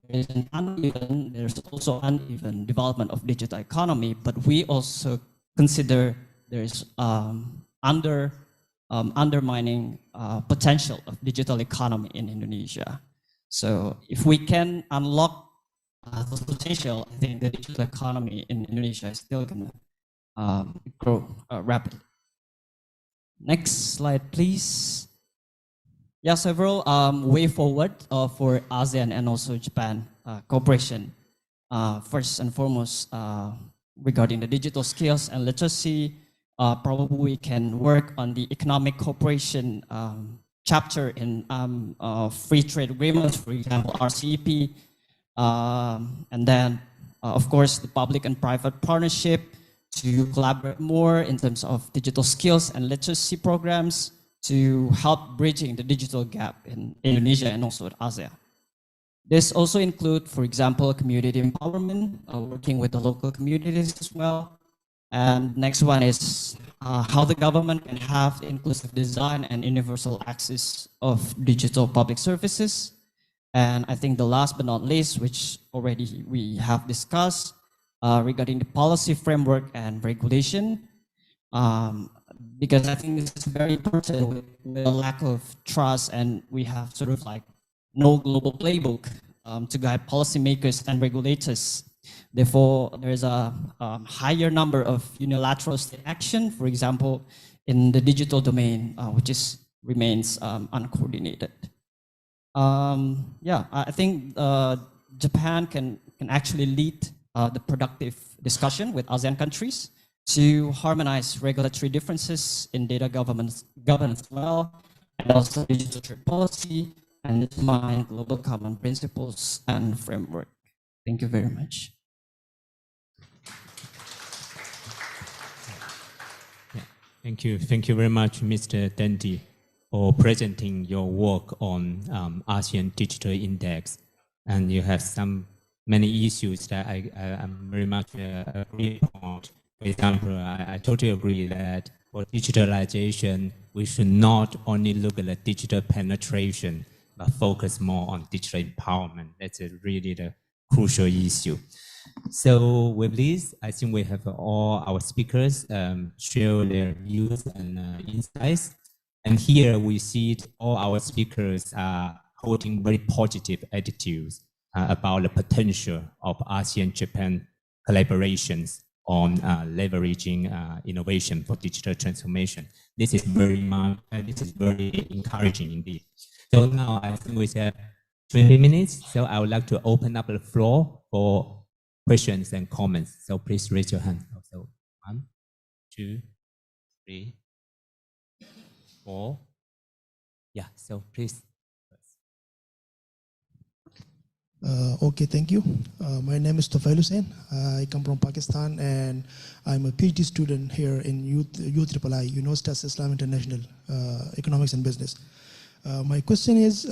there's also uneven development of digital economy, but we also consider there's undermining potential of digital economy in Indonesia. So if we can unlock the potential, I think the digital economy in Indonesia is still going to grow rapidly. Next slide, please. Yeah, several way forward for ASEAN and also Japan cooperation. First and foremost, regarding the digital skills and literacy, probably we can work on the economic cooperation chapter in free trade agreements, for example, RCEP, and then, of course, the public and private partnership to collaborate more in terms of digital skills and literacy programs to help bridging the digital gap in Indonesia and also ASEAN. This also include, for example, community empowerment, working with the local communities as well. And next one is how the government can have inclusive design and universal access of digital public services. And I think the last but not least, which already we have discussed, regarding the policy framework and regulation, because I think this is very important with a lack of trust, and we have sort of like no global playbook to guide policymakers and regulators. Therefore, there's a higher number of unilateral state action, for example, in the digital domain, which remains uncoordinated. Yeah, I think Japan can actually lead the productive discussion with ASEAN countries to harmonize regulatory differences in data governance as well, and also digital trade policy, and determine global common principles and framework. Thank you very much. Thank you very much, Mr. Dendi, for presenting your work on ASEAN Digital Index. And you have many issues that I'm very much agree on. For example, I totally agree that for digitalization, we should not only look at the digital penetration, but focus more on digital empowerment. That's really the crucial issue. So with this, I think we have all our speakers share their views and insights. And here we see all our speakers are holding very positive attitudes about the potential of ASEAN-Japan collaborations on leveraging innovation for digital transformation. This is very encouraging indeed. So now I think we have 20 minutes. So I would like to open up the floor for questions and comments. So please raise your hand. So 1, 2, 3, 4. Yeah, so please. Okay, thank you. My name is Tofail Hussain. I come from Pakistan and I'm a PhD student here in UIII, University of Islam International, Economics and Business. My question is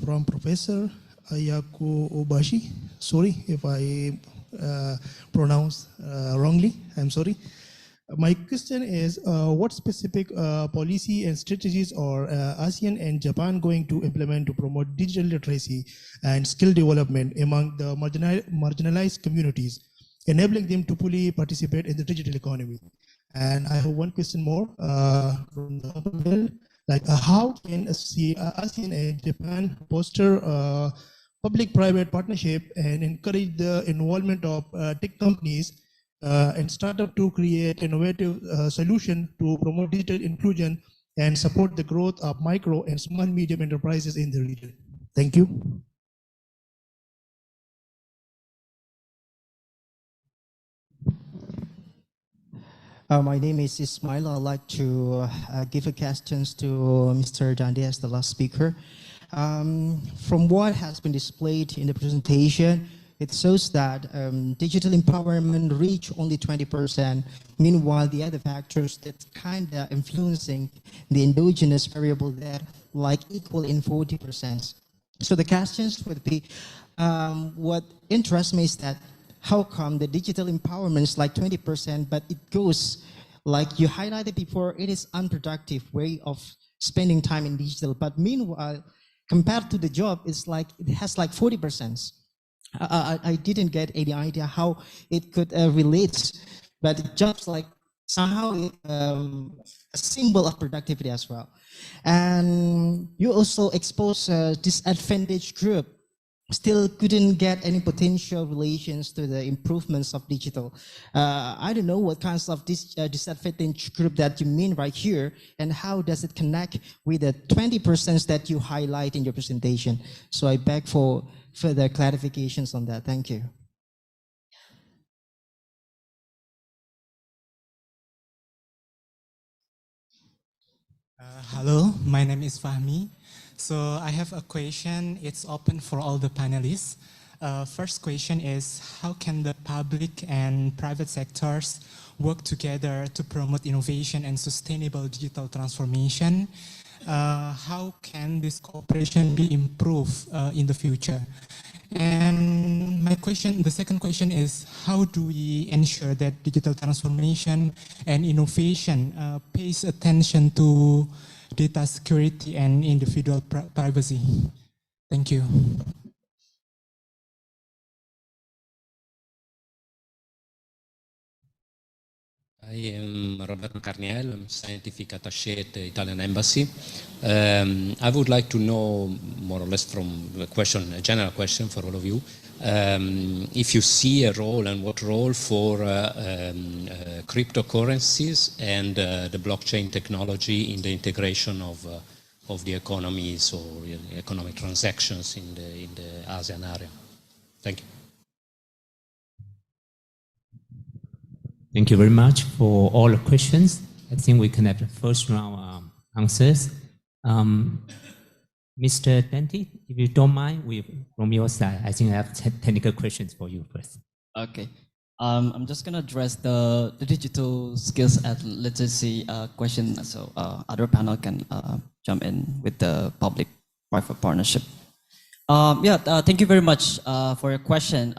from Professor Ayako Obashi. Sorry if I pronounce wrongly, I'm sorry. My question is, what specific policy and strategies are ASEAN and Japan going to implement to promote digital literacy and skill development among the marginalized communities, enabling them to fully participate in the digital economy? And I have one question more from the upper middle, like how can ASEAN and Japan foster public-private partnership and encourage the involvement of tech companies and startup to create innovative solution to promote digital inclusion and support the growth of micro and small medium enterprises in the region? Thank you. My name is Ismail. I'd like to give a question to Mr. Dandi as the last speaker. From what has been displayed in the presentation, it shows that digital empowerment reached only 20%. Meanwhile, the other factors that kind of influencing the endogenous variable there like equal in 40%. So the questions would be, what interests me is that how come the digital empowerment is like 20%, but it goes, like you highlighted before, it is unproductive way of spending time in digital. But meanwhile, compared to the job, it's like, it has like 40%. I didn't get any idea how it could relate, but jobs like somehow a symbol of productivity as well. And you also expose a disadvantaged group still couldn't get any potential relations to the improvements of digital. I don't know what kinds of disadvantaged group that you mean right here, and how does it connect with the 20% that you highlight in your presentation? So I beg for further clarifications on that. Thank you. Hello, my name is Fahmi. So I have a question. It's open for all the panelists. First question is, how can the public and private sectors work together to promote innovation and sustainable digital transformation? How can this cooperation be improved in the future? And the second question is, how do we ensure that digital transformation and innovation pays attention to data security and individual privacy? Thank you. I am Roberto Carniel, I'm scientific attaché at the Italian Embassy. I would like to know, more or less from the question, a general question for all of you, if you see a role and what role for cryptocurrencies and the blockchain technology in the integration of the economies or economic transactions in the ASEAN area. Thank you. Thank you very much for all the questions. I think we can have the first round answers. Mr. Dante, if you don't mind, from your side, I think I have technical questions for you first. Okay. I'm just going to address the digital skills and literacy question, so other panel can jump in with the public-private partnership. Thank you very much for your question.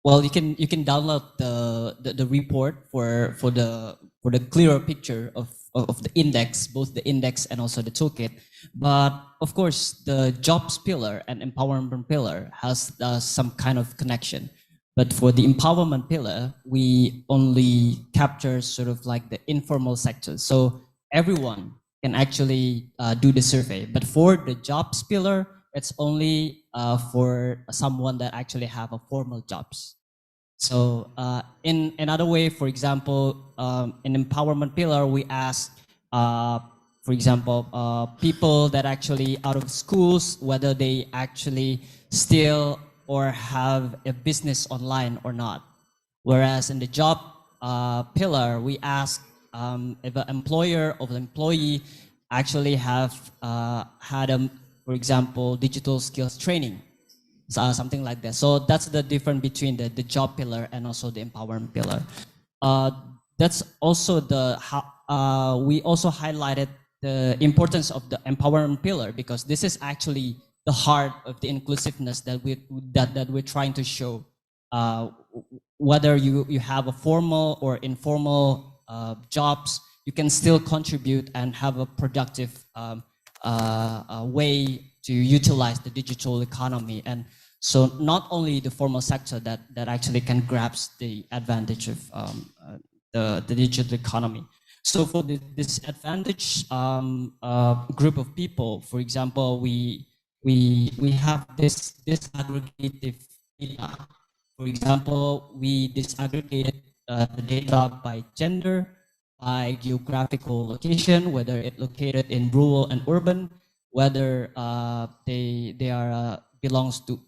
Well, you can download the report for the clearer picture of the index, both the index and also the toolkit. But of course, the jobs pillar and empowerment pillar has some kind of connection. But for the empowerment pillar, we only capture sort of like the informal sector. So everyone can actually do the survey. But for the jobs pillar, it's only for someone that actually have a formal jobs. So in another way, for example, in empowerment pillar, we ask, for example, people that actually out of schools, whether they actually still or have a business online or not. Whereas in the job pillar, we ask if an employer or the employee actually have had, for example, digital skills training, something like that. So that's the difference between the job pillar and also the empowerment pillar. That's also we also highlighted the importance of the empowerment pillar, because this is actually the heart of the inclusiveness that we're trying to show. Whether you have a formal or informal jobs, you can still contribute and have a productive way to utilize the digital economy. And so not only the formal sector that actually can grasp the advantage of the digital economy. So for the disadvantaged group of people, for example, we have this disaggregated data. For example, we disaggregated the data by gender, by geographical location, whether it located in rural and urban, whether they are belongs to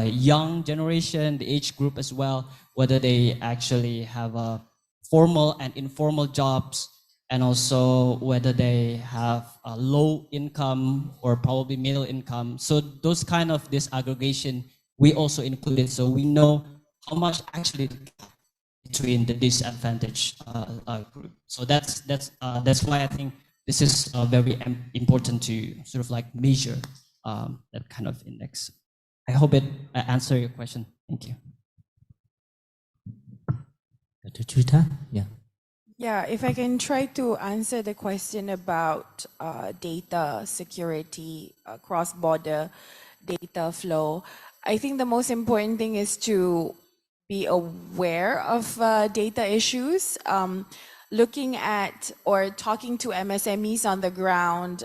young generation, the age group as well, whether they actually have a formal and informal jobs, and also whether they have a low income or probably middle income. So those kind of disaggregation we also included, so we know how much actually between the disadvantaged group. So that's why I think this is very important to sort of like measure that kind of index. I hope it answered your question. Thank you. Dr. Juita? Yeah. Yeah, if I can try to answer the question about data security, cross-border data flow. I think the most important thing is to be aware of data issues. looking at or talking to MSMEs on the ground,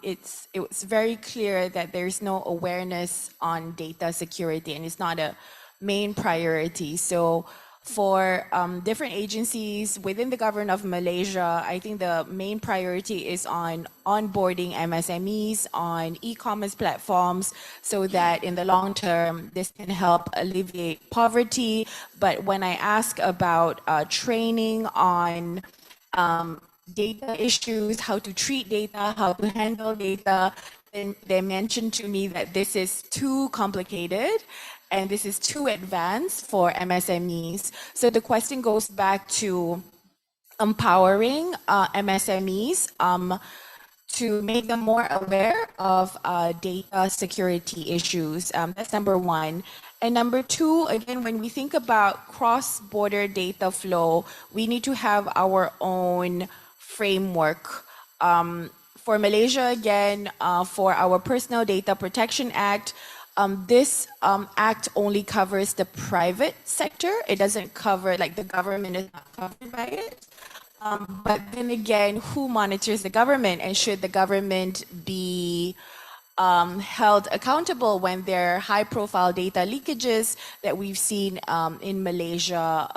it was very clear that there's no awareness on data security, and it's not a main priority. So for different agencies within the government of Malaysia, I think the main priority is on onboarding MSMEs on e-commerce platforms so that in the long term, this can help alleviate poverty. But when I ask about training on data issues, how to treat data, how to handle data, then they mentioned to me that this is too complicated and this is too advanced for MSMEs. So the question goes back to empowering MSMEs to make them more aware of data security issues. That's number one. And number two, again, when we think about cross-border data flow, we need to have our own framework. For Malaysia, again, for our Personal Data Protection Act, this act only covers the private sector. It doesn't cover, like the government is not covered by it. But then again, who monitors the government, and should the government be held accountable when there are high-profile data leakages that we've seen in Malaysia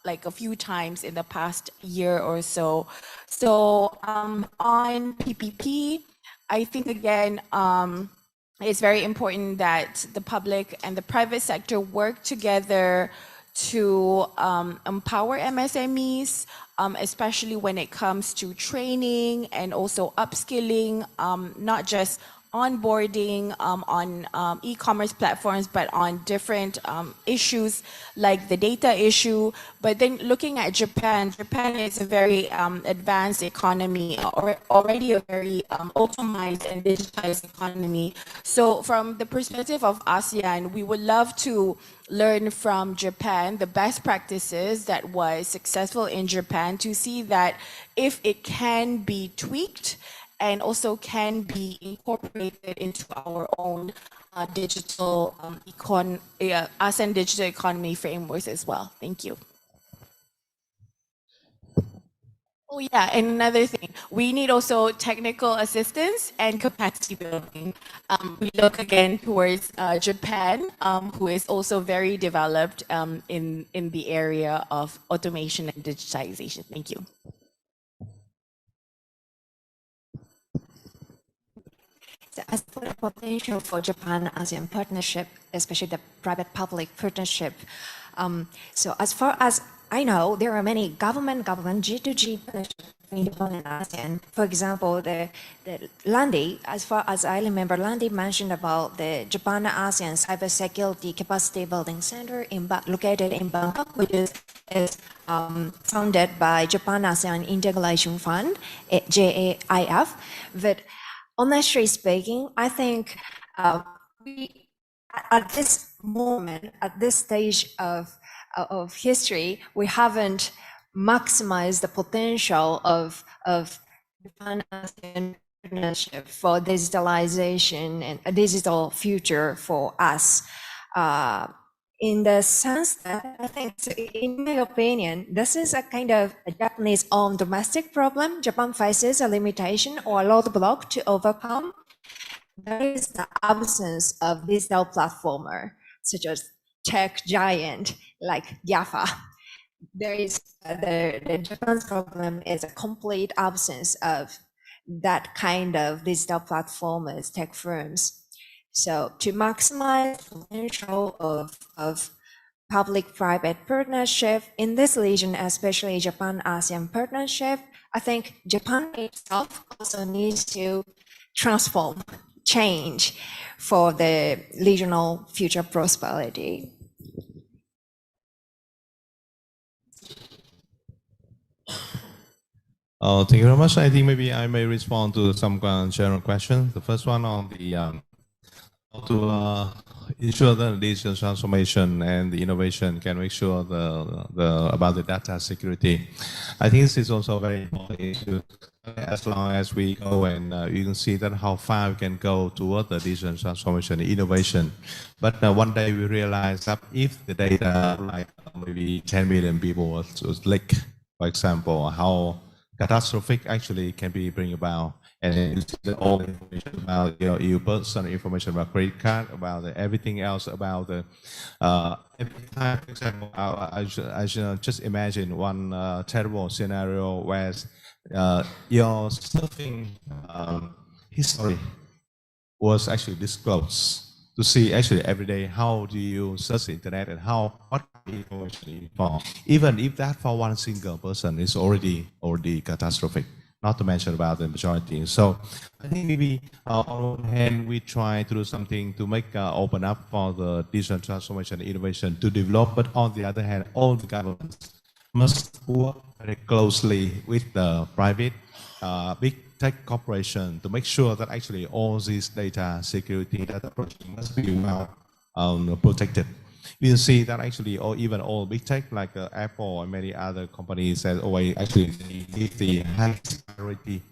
like a few times in the past year or so. So on PPP, I think again, it's very important that the public and the private sector work together to empower MSMEs, especially when it comes to training and also upskilling, not just onboarding on e-commerce platforms, but on different issues like the data issue. But then looking at Japan, Japan is a very advanced economy, or already a very automized and digitized economy. So from the perspective of ASEAN, we would love to learn from Japan, the best practices that was successful in Japan, to see that if it can be tweaked and also can be incorporated into our own digital ASEAN digital economy frameworks as well. Thank you. Oh yeah, and another thing, we need also technical assistance and capacity building. We look again towards Japan, who is also very developed in the area of automation and digitization. Thank you. So as for the potential for Japan-ASEAN partnership, especially the private-public partnership, so as far as I know, there are many government G2G partnerships between Japan and ASEAN. For example, the Landi, as far as I remember, Landi mentioned about the Japan-ASEAN Cybersecurity Capacity Building Center located in Bangkok, which is funded by Japan-ASEAN Integration Fund, JAIF. But honestly speaking, I think we, at this moment, at this stage of history, we haven't maximized the potential of Japan-ASEAN partnership for digitalization and a digital future for us. In the sense that I think, in my opinion, this is a kind of a Japanese own domestic problem. Japan faces a limitation or a roadblock to overcome. There is the absence of digital platformer, such as tech giant like GAFA. There is the Japan's problem is a complete absence of that kind of digital platformers, tech firms. So to maximize the potential of public-private partnership in this region, especially Japan-ASEAN partnership, I think Japan itself also needs to transform, change for the regional future prosperity. Thank you very much. I think maybe I may respond to some general questions. The first one on the how to ensure that the digital transformation and the innovation can make sure about the data security. I think this is also a very important issue. As long as we go and you can see that how far we can go toward the digital transformation and innovation. But one day we realize that if the data, like maybe 10 million people was leaked For example, how catastrophic actually can be bring about, and then you see the all information about your personal information about credit card, about everything else about the every time. For example, I should just imagine one terrible scenario where your surfing history was actually disclosed to see actually every day how do you search the internet and what information you found. Even if that for one single person is already catastrophic, not to mention about the majority. So I think maybe on one hand we try to do something to make open up for the digital transformation and innovation to develop, but on the other hand, all the governments must work very closely with the private big tech corporation to make sure that actually all these data security, data protection must be well protected. You can see that actually, or even all big tech like Apple and many other companies that always actually give the highest priority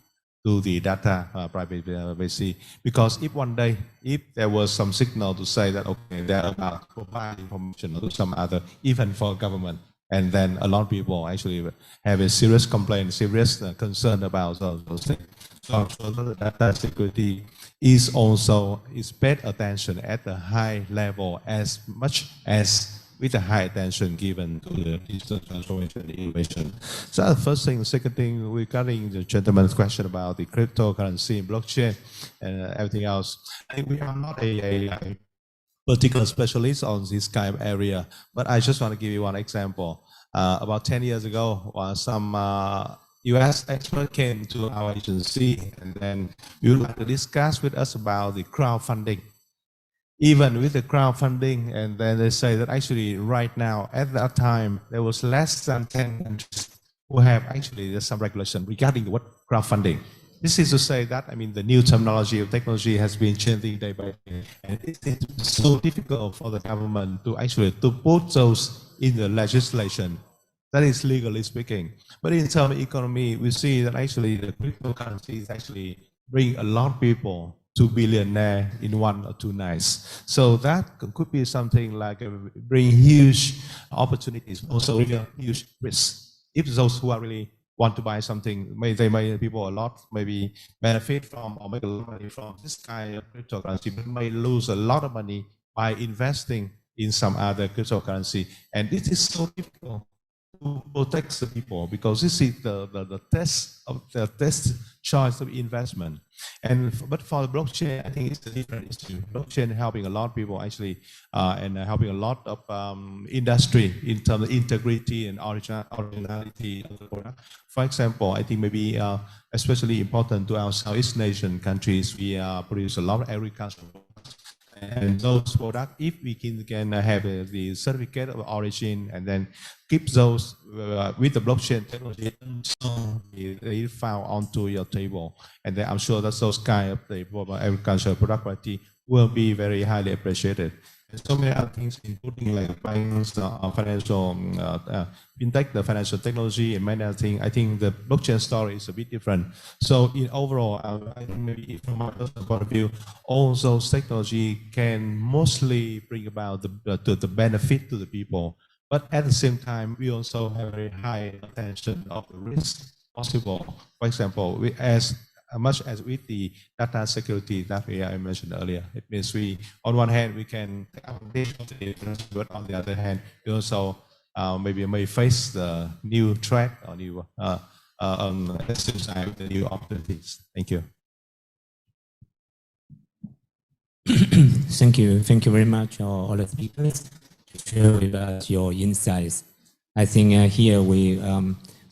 to the data privacy, because if one day, if there was some signal to say that okay, they're about to provide information to some other, even for government, and then a lot of people actually have a serious complaint, serious concern about those things. So I'm sure that data security is paid attention at the high level as much as with the high attention given to the digital transformation and innovation. So that's the first thing. The second thing, regarding the gentleman's question about the cryptocurrency, blockchain, and everything else, I think we are not a particular specialist on this kind of area, but I just want to give you one example. About 10 years ago, some US expert came to our agency, and then we would like to discuss with us about the crowdfunding. Even with the crowdfunding, and then they say that actually right now, at that time, there was less than 10 countries who have actually some regulation regarding what crowdfunding. This is to say that, I mean, the new terminology of technology has been changing day by day, and it's so difficult for the government to actually to put those in the legislation. That is legally speaking. But in terms of economy, we see that actually the cryptocurrencies actually bring a lot of people to billionaire in 1 or 2 nights. So that could be something like bring huge opportunities, also huge risks. If those who are really want to buy something, people a lot maybe benefit from or make a lot of money from this kind of cryptocurrency, but may lose a lot of money by investing in some other cryptocurrency. And this is so difficult to protect the people, because this is the test choice of investment. But for the blockchain, I think it's a different issue. Blockchain helping a lot of people actually, and helping a lot of industry in terms of integrity and originality of the product. For example, I think maybe especially important to our Southeast Asian countries, we produce a lot of agricultural products. And those products, if we can have the certificate of origin and then keep those with the blockchain technology, so they found onto your table. And then I'm sure that those kind of the agricultural product quality will be very highly appreciated. And so many other things, including like banks, financial, fintech, the financial technology, and many other things. I think the blockchain story is a bit different. So in overall, I think maybe from my personal point of view, all those technology can mostly bring about the benefit to the people. But at the same time, we also have very high attention of the risk possible. For example, as much as with the data security that I mentioned earlier, it means on one hand, we can take advantage of the difference, but on the other hand, we also maybe may face the new threat or new the new opportunities. Thank you. Thank you very much, all the speakers, to share with us your insights. I think here we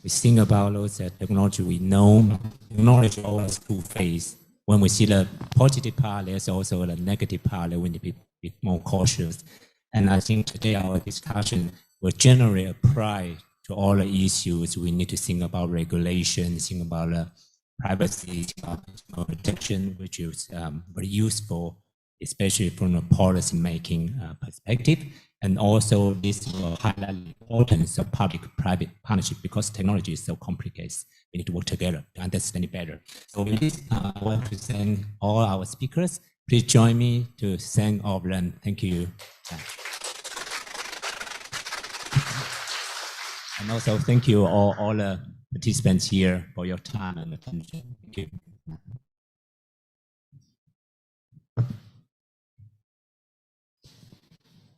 think about those technology we know. Technology always two-faced. When we see the positive part, there's also the negative part that we need to be more cautious. And I think today our discussion will generate a pride to all the issues. We need to think about regulation, think about privacy, protection, which is very useful, especially from a policy-making perspective. And also this will highlight the importance of public-private partnership, because technology is so complicated. We need to work together to understand it better. So with this, I want to thank all our speakers. Please join me to thank all of them. Thank you. And also thank you all the participants here for your time and attention. Thank you.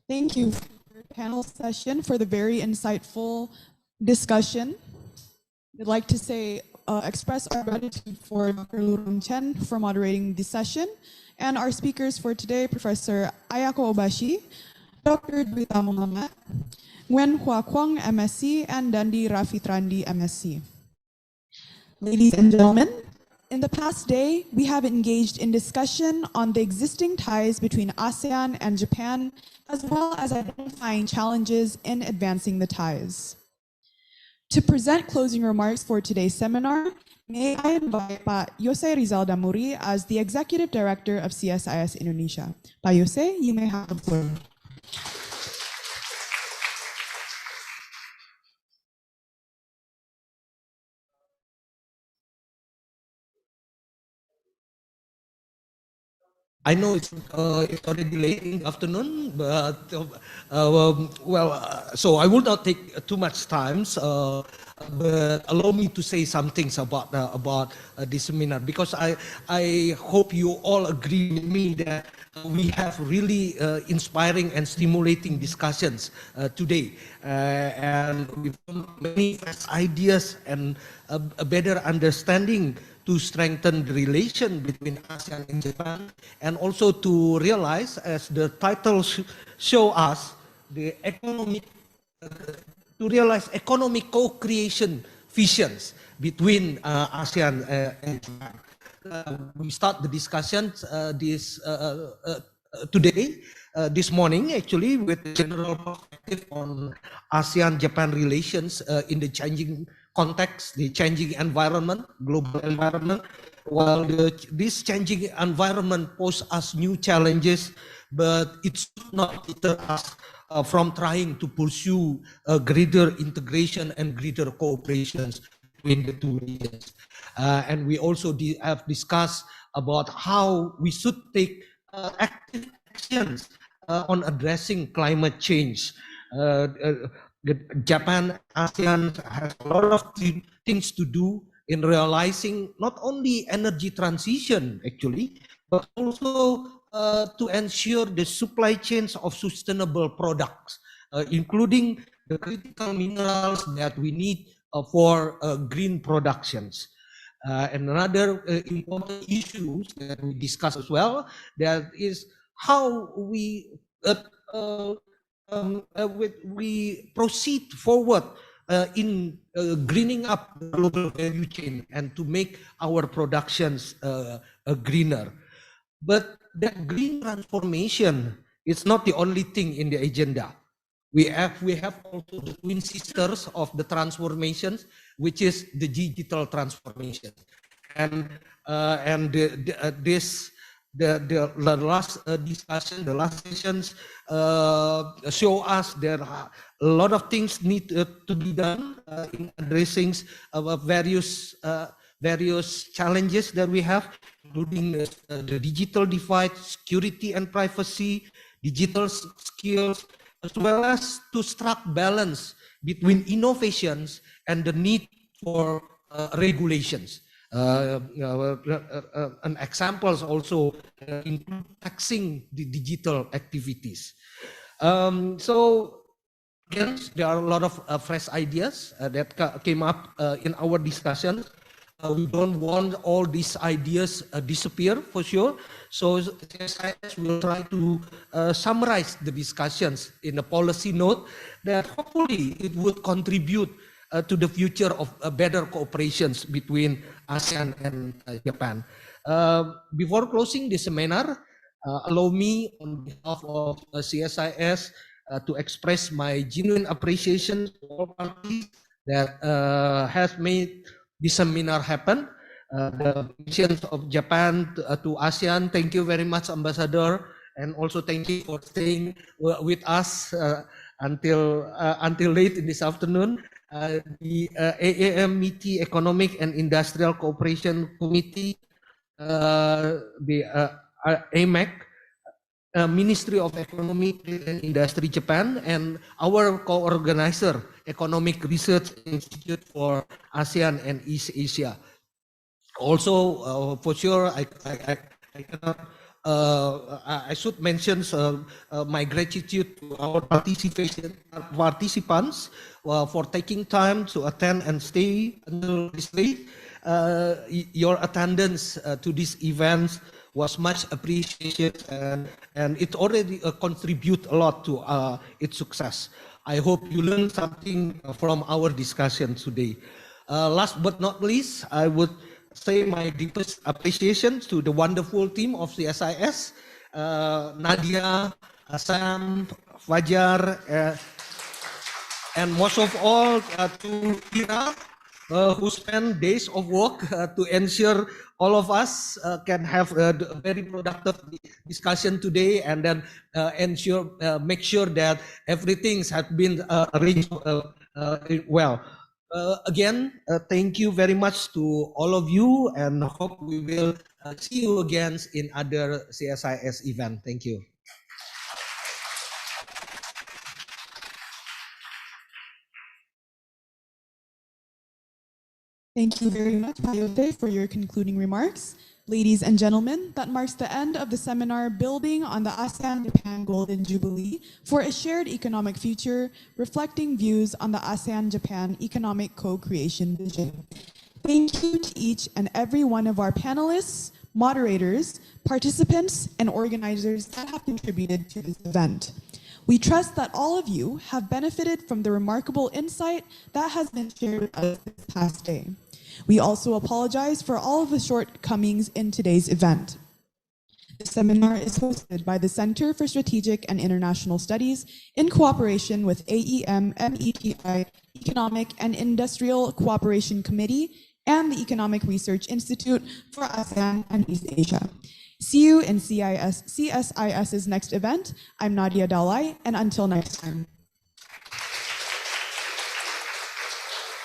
Thank you for your panel session, for the very insightful discussion. I'd like to say, express our gratitude for Dr. Lurong Chen for moderating the session, and our speakers for today, Professor Ayako Obashi, Dr. Juita Mohamad, Nguyen Cuong, MSc, and Dandi Rafitrandi, MSc. Ladies and gentlemen, in the past day, we have engaged in discussion on the existing ties between ASEAN and Japan, as well as identifying challenges in advancing the ties. To present closing remarks for today's seminar, may I invite Pak Yose Rizal Damuri as the Executive Director of CSIS Indonesia. Pak Yose, you may have the floor. I know it's already late in the afternoon, but so I will not take too much time. But allow me to say some things about this seminar, because I hope you all agree with me that we have really inspiring and stimulating discussions today, and with many fresh ideas and a better understanding to strengthen the relation between ASEAN and Japan, and also to realize, as the title show us, the economic to realize economic co-creation visions between ASEAN and Japan. We start the discussions today, this morning actually, with a general perspective on ASEAN-Japan relations in the changing context, the changing environment, global environment. While this changing environment poses us new challenges, but it should not deter us from trying to pursue greater integration and greater cooperation between the two regions. And we also have discussed about how we should take active actions on addressing climate change. Japan, ASEAN has a lot of things to do in realizing not only energy transition actually, but also to ensure the supply chains of sustainable products, including the critical minerals that we need for green productions. And another important issue that we discuss as well, that is how we proceed forward in greening up the global value chain and to make our productions greener. But that green transformation is not the only thing in the agenda. We have also the twin sisters of the transformations, which is the digital transformation, and the last discussion, the last sessions show us there are a lot of things need to be done in addressing various challenges that we have, including the digital divide, security and privacy, digital skills, as well as to strike balance between innovations and the need for regulations. And examples also include taxing the digital activities. So again, there are a lot of fresh ideas that came up in our discussions. We don't want all these ideas disappear for sure. So CSIS will try to summarize the discussions in a policy note that hopefully it would contribute to the future of better cooperations between ASEAN and Japan. Before closing the seminar, allow me on behalf of CSIS to express my genuine appreciation to all parties that has made this seminar happen. The missions of Japan to ASEAN, thank you very much, Ambassador, and also thank you for staying with us until late in this afternoon. The AAMET Economic and Industrial Cooperation Committee, the AMEC, Ministry of Economy and Industry Japan, and our co-organizer Economic Research Institute for ASEAN and East Asia. Also, for sure, I cannot. I should mention my gratitude to our participants for taking time to attend and stay until this late. Your attendance to these events was much appreciated, and it already contribute a lot to its success. I hope you learned something from our discussion today. Last but not least, I would say my deepest appreciation to the wonderful team of CSIS, Nadia, Sam, Fajar, and most of all to Ira, who spent days of work to ensure all of us can have a very productive discussion today, and then make sure that everything has been arranged well. Again, thank you very much to all of you, and hope we will see you again in other CSIS event. Thank you. Thank you very much, Payote, for your concluding remarks. Ladies and gentlemen, that marks the end of the seminar Building on the ASEAN-Japan Golden Jubilee for a Shared Economic Future, reflecting views on the ASEAN-Japan Economic Co-Creation Vision. Thank you to each and every one of our panelists, moderators, participants, and organizers that have contributed to this event. We trust that all of you have benefited from the remarkable insight that has been shared with us this past day. We also apologize for all of the shortcomings in today's event. The seminar is hosted by the Center for Strategic and International Studies in cooperation with AEM METI Economic and Industrial Cooperation Committee and the Economic Research Institute for ASEAN and East Asia. See you in CSIS's next event. I'm Nadia Dalai, and until next time.